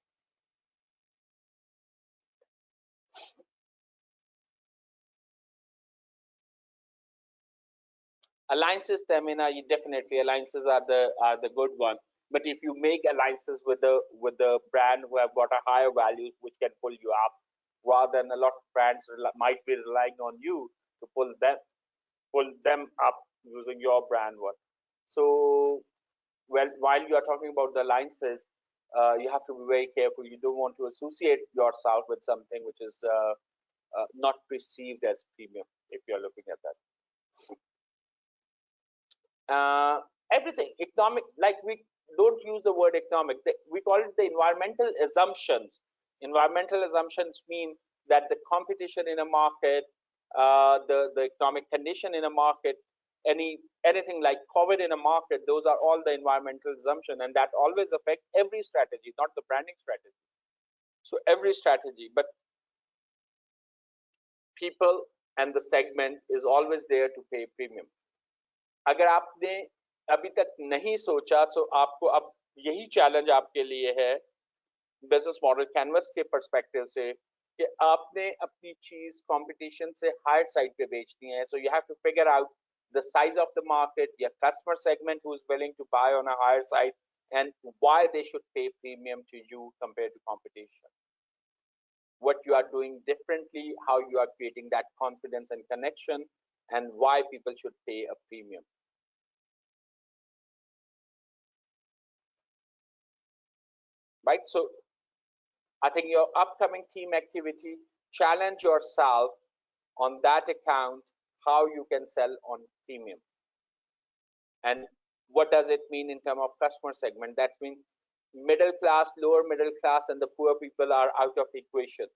Alliances, Tamina, definitely alliances are the good one. But if you make alliances with the brand who have got a higher value, which can pull you up, rather than a lot of brands might be relying on you to pull them up using your brand one. So, well, while you are talking about the alliances, you have to be very careful. You don't want to associate yourself with something which is not perceived as premium if you're looking at that. Everything economic, like we don't use the word economic, we call it the environmental assumptions. Environmental assumptions mean that the competition in a market, the economic condition in a market, anything like COVID in a market, those are all the environmental assumption, and that always affect every strategy, not the branding strategy. So every strategy, but people and the segment is always there to pay premium. अगर आपने अभी तक नहीं सोचा तो आपको अब यही चैलेंज आपके लिए है बिजनेस मॉडल कैनवस के पर्सपेक्टिव से कि आपने अपनी चीज कंपटीशन से हायर साइड पे बेचनी है. So you have to figure out the size of the market, your customer segment who is willing to buy on a higher side, and why they should pay premium to you compared to competition. What you are doing differently, how you are creating that confidence and connection, and why people should pay a premium. Right? So I think your upcoming team activity, challenge yourself on that account, how you can sell on premium. And what does it mean in terms of customer segment? That means middle class, lower middle class, and the poor people are out of equation.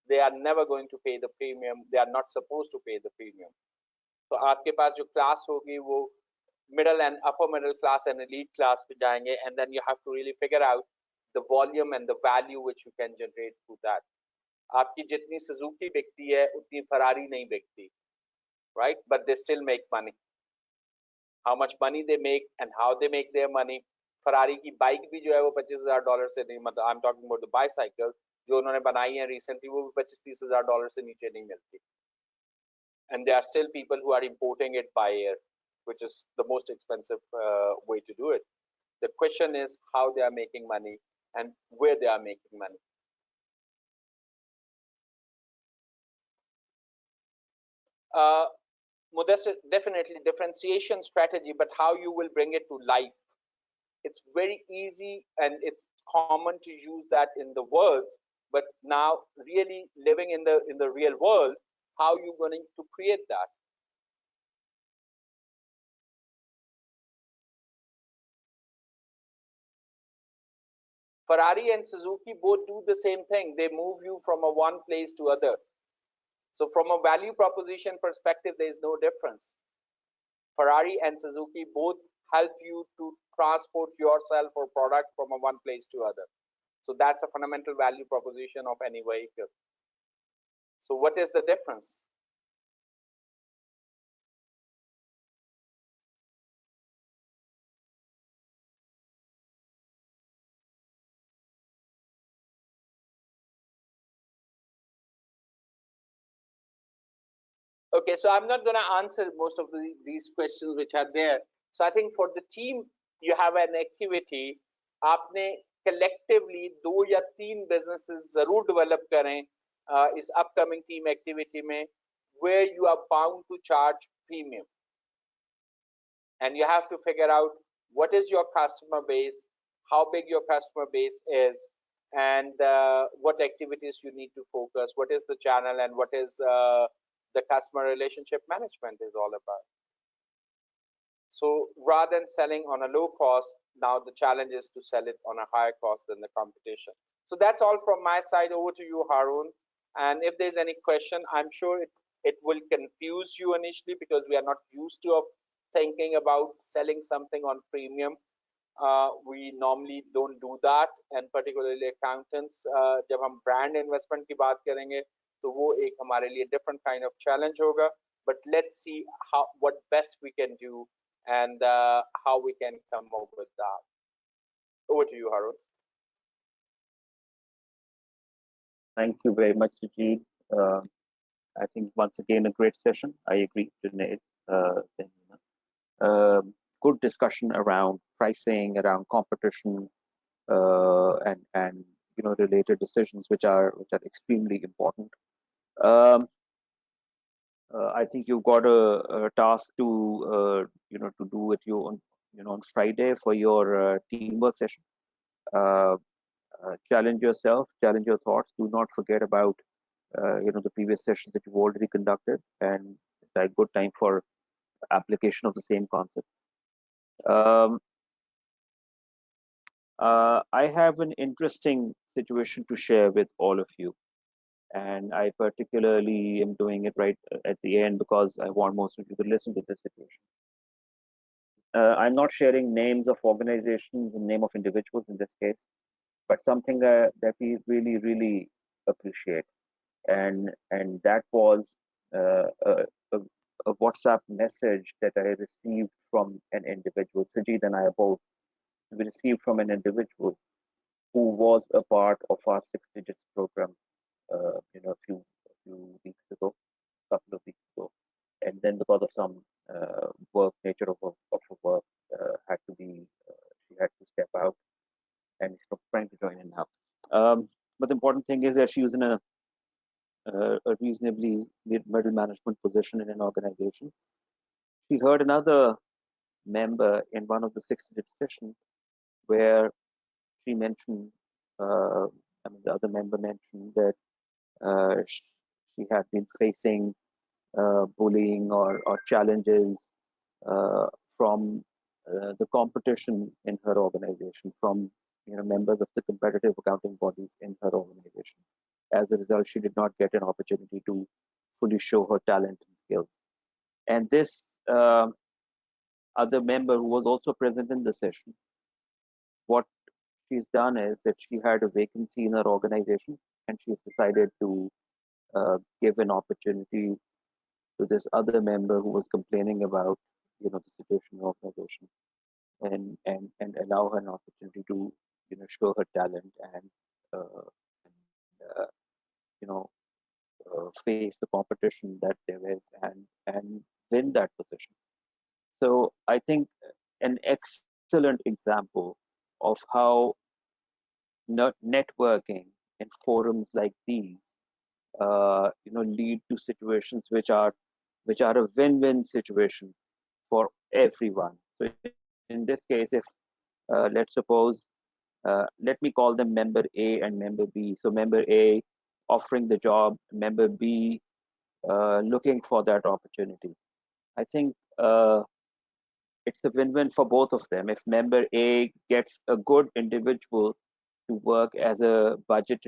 They are never going to pay the premium. They are not supposed to pay the premium. So आपके पास जो class होगी वो middle and upper middle class and elite class पे जाएंगे, and then you have to really figure out the volume and the value which you can generate through that. आपकी जितनी Suzuki बिकती है उतनी फरारी नहीं बिकती, right? But they still make money. How much money they make and how they make their money. Ferrari की bike भी जो है वो $25,000 से नहीं, मतलब I'm talking about the bicycle जो उन्होंने बनाई है recently, वो भी $25,000-30,000 से नीचे नहीं मिलती. And there are still people who are importing it by air, which is the most expensive way to do it. The question is how they are making money and where they are making money. Mudassir, definitely differentiation strategy, but how you will bring it to life. It's very easy and it's common to use that in the words, but now really living in the real world, how you going to create that? Ferrari and Suzuki both do the same thing. They move you from a one place to other. So from a value proposition perspective, there is no difference. Ferrari and Suzuki both help you to transport yourself or product from a one place to other. So that's a fundamental value proposition of any vehicle. So what is the difference? Okay, so I'm not going to answer most of these questions which are there. So I think for the team, you have an activity. आपने collectively 2 या 3 businesses जरूर develop करें इस upcoming team activity में, where you are bound to charge premium. And you have to figure out what is your customer base, how big your customer base is, and what activities you need to focus, what is the channel, and what is the customer relationship management is all about. So rather than selling on a low cost, now the challenge is to sell it on a higher cost than the competition. So that's all from my side. Over to you, Harun. And if there's any question, I'm sure it will confuse you initially because we are not used to of thinking about selling something on premium. We normally don't do that, and particularly accountants. जब हम brand investment की बात करेंगे, तो वो एक हमारे लिए different kind of challenge होगा. But let's see what best we can do and how we can come up with that. Over to you, Harun. Thank you very much, Sajid. I think once again a great session. I agree with Nate. Good discussion around pricing, around competition, and related decisions which are extremely important. I think you've got a task to to do with you on on Friday for your teamwork session. challenge yourself, challenge your thoughts. Do not forget about the previous sessions that you've already conducted, and it's a good time for application of the same concept. Um, I have an interesting situation to share with all of you, and I particularly am doing it right at the end because I want most of you to listen to this situation. I'm not sharing names of organizations and name of individuals in this case, but something that we really, really appreciate, and that was a, a WhatsApp message that I received from an individual. Sajid and I both we received from an individual who was a part of our 6 digits program, a few weeks ago, couple of weeks ago, and then because of some work nature of her work, had to be she had to step out, and is trying to join in now. But the important thing is that she was in a reasonably middle management position in an organization. She heard another member in one of the 6 digit sessions where she mentioned, the other member mentioned that she had been facing bullying or challenges from the competition in her organization, from members of the competitive accounting bodies in her organization. As a result, she did not get an opportunity to fully show her talent and skills. And this other member who was also present in the session, what she's done is that she had a vacancy in her organization, and she's decided to give an opportunity to this other member who was complaining about the situation in the organization, and allow her an opportunity to show her talent and uh, you know face the competition that there is, and win that position. So I think an excellent example of how networking in forums like these lead to situations which are a win-win situation for everyone. So in this case, if let's suppose let me call them member A and member B. So member A offering the job, member B looking for that opportunity. I think it's a win-win for both of them. If member A gets a good individual to work as a budget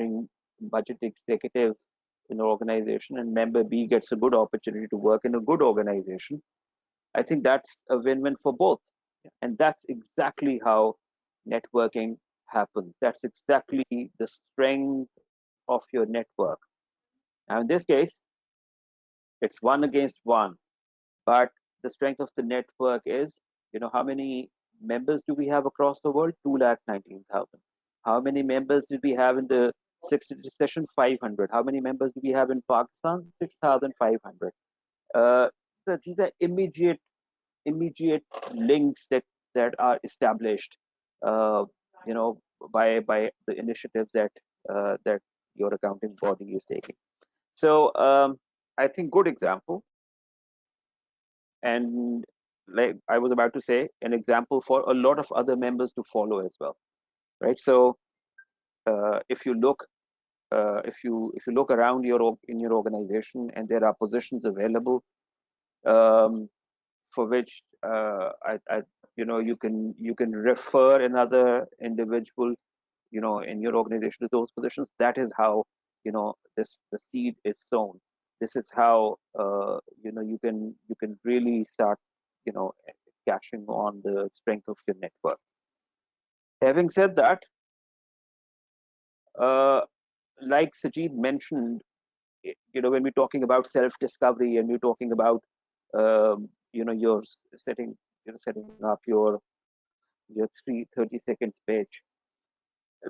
executive in an organization, and member B gets a good opportunity to work in a good organization, I think that's a win-win for both. And that's exactly how networking happens. That's exactly the strength of your network. Now, in this case, it's one against one, but the strength of the network is, how many members do we have across the world? 219,000. How many members did we have in the 6 digit session? 500. How many members do we have in Pakistan? 6,500. So these are immediate links that are established, uh, you know, by the initiatives that your accounting body is taking. So I think good example, and like I was about to say, an example for a lot of other members to follow as well, right? So if you look if you look around in your organization and there are positions available for which you can refer another individual in your organization to those positions. That is how the seed is sown. This is how you can really start cashing on the strength of your network. Having said that, like Sajid mentioned, when we're talking about self-discovery and we're talking about you're setting up your 30 seconds page.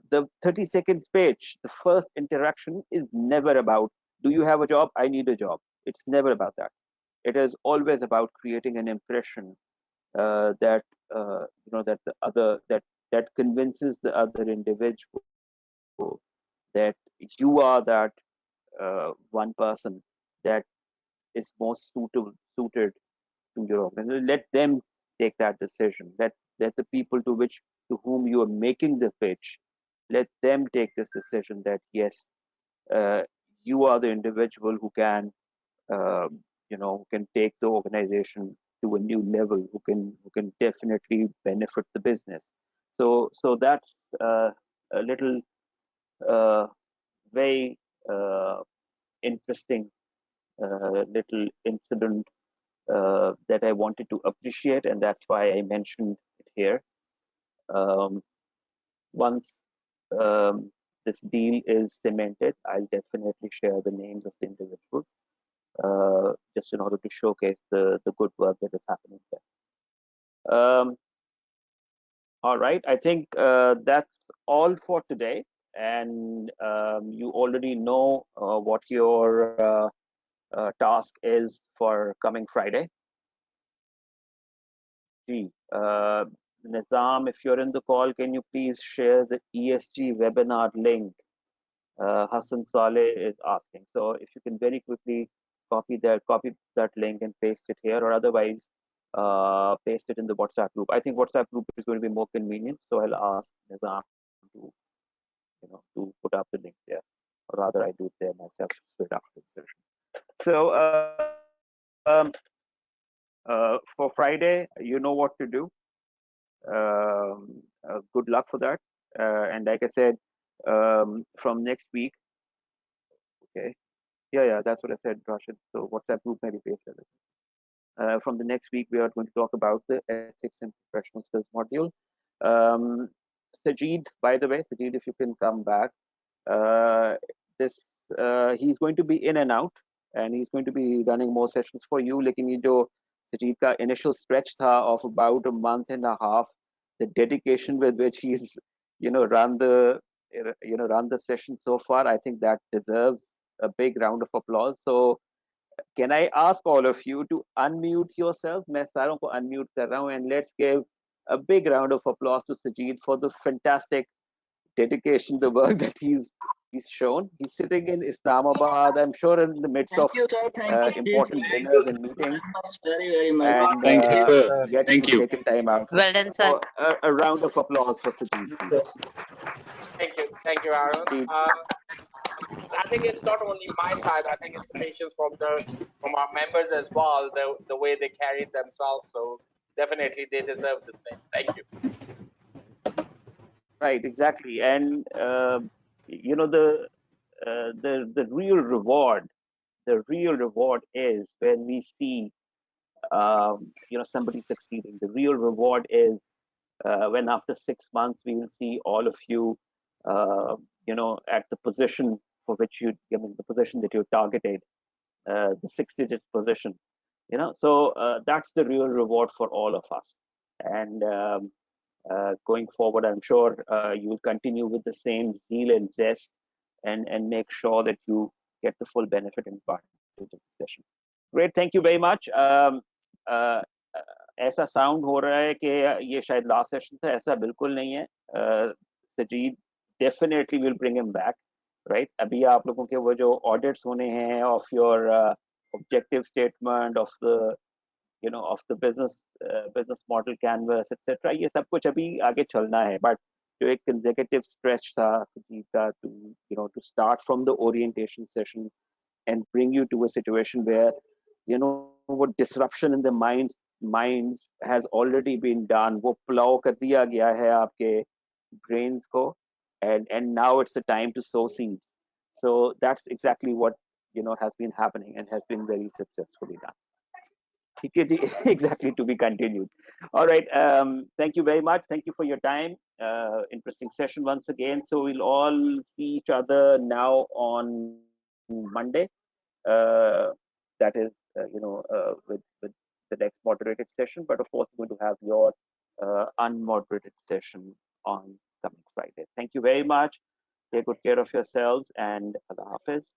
The 30 seconds page, the first interaction is never about, do you have a job? I need a job. It's never about that. It is always about creating an impression that that the other that convinces the other individual that you are that one person that is most suited to your organization. Let them take that decision. Let the people to whom you are making the pitch, let them take this decision that yes, you are the individual who can, who can take the organization to a new level, who can definitely benefit the business. So that's a little very interesting little incident that I wanted to appreciate, and that's why I mentioned it here. Once this deal is cemented, I'll definitely share the names of the individuals, just in order to showcase the good work that is happening there. All right, I think that's all for today, and you already know what your task is for coming Friday. Nizam, if you're in the call, can you please share the ESG webinar link? Hassan Saleh is asking. So if you can very quickly copy that link and paste it here, or otherwise paste it in the WhatsApp group. I think WhatsApp group is going to be more convenient, so I'll ask Nizam to to put up the link there, or rather I do it there myself straight after the session. So for Friday, you know what to do. Good luck for that. And like I said, from next week, okay, yeah, that's what I said, Rashid. So WhatsApp group maybe pasted it. From the next week, we are going to talk about the ethics and professional skills module. Sajid, by the way, Sajid, if you can come back, this he's going to be in and out, and he's going to be running more sessions for you. लेकिन ये जो Sajid का initial stretch था of about a month and a half, the dedication with which he's run the session so far, I think that deserves a big round of applause. So can I ask all of you to unmute yourselves? मैं सारों को unmute कर रहा हूँ, and let's give a big round of applause to Sajid for the fantastic dedication, the work that he's shown. He's sitting in Islamabad, I'm sure in the midst of important dinners and meetings. Very much. And Thank you, sir. yet Thank he's you. taken time out. Well done, sir. So, a round of applause for Sajid, please. Thank you, Aaron. I think it's not only my side. I think it's the patience from our members as well. The way they carried themselves. So definitely they deserve this name. Thank you. Right, exactly. And the real reward, is when we see somebody succeeding. The real reward is when after 6 months we will see all of you at the position for which the position that you targeted, the 6-digit position. So that's the real reward for all of us. And going forward, I'm sure you will continue with the same zeal and zest, and make sure that you get the full benefit and advantage of the session. Great, thank you very much. ऐसा sound हो रहा है कि ये शायद last session था, ऐसा बिल्कुल नहीं है. Sajid definitely will bring him back, right? अभी आप लोगों के वो जो ऑडिट्स होने हैं of your objective statement, of the business model canvas etcetera, ये सब कुछ अभी आगे चलना है. बट जो एक कंसेक्यूटिव स्ट्रेच था सजीद का to start from the orientation session and bring you to a situation where what disruption in the minds has already been done, wo plow kar diya gaya hai aapke brains ko, and now it's the time to sow seeds. So that's exactly what has been happening and has been very successfully done. Exactly, to be continued. All right, thank you very much. Thank you for your time. Interesting session once again. So we'll all see each other now on Monday. That is, with the next moderated session. But of course, we're going to have your unmoderated session on coming Friday. Thank you very much. Take good care of yourselves, and Allah Hafiz.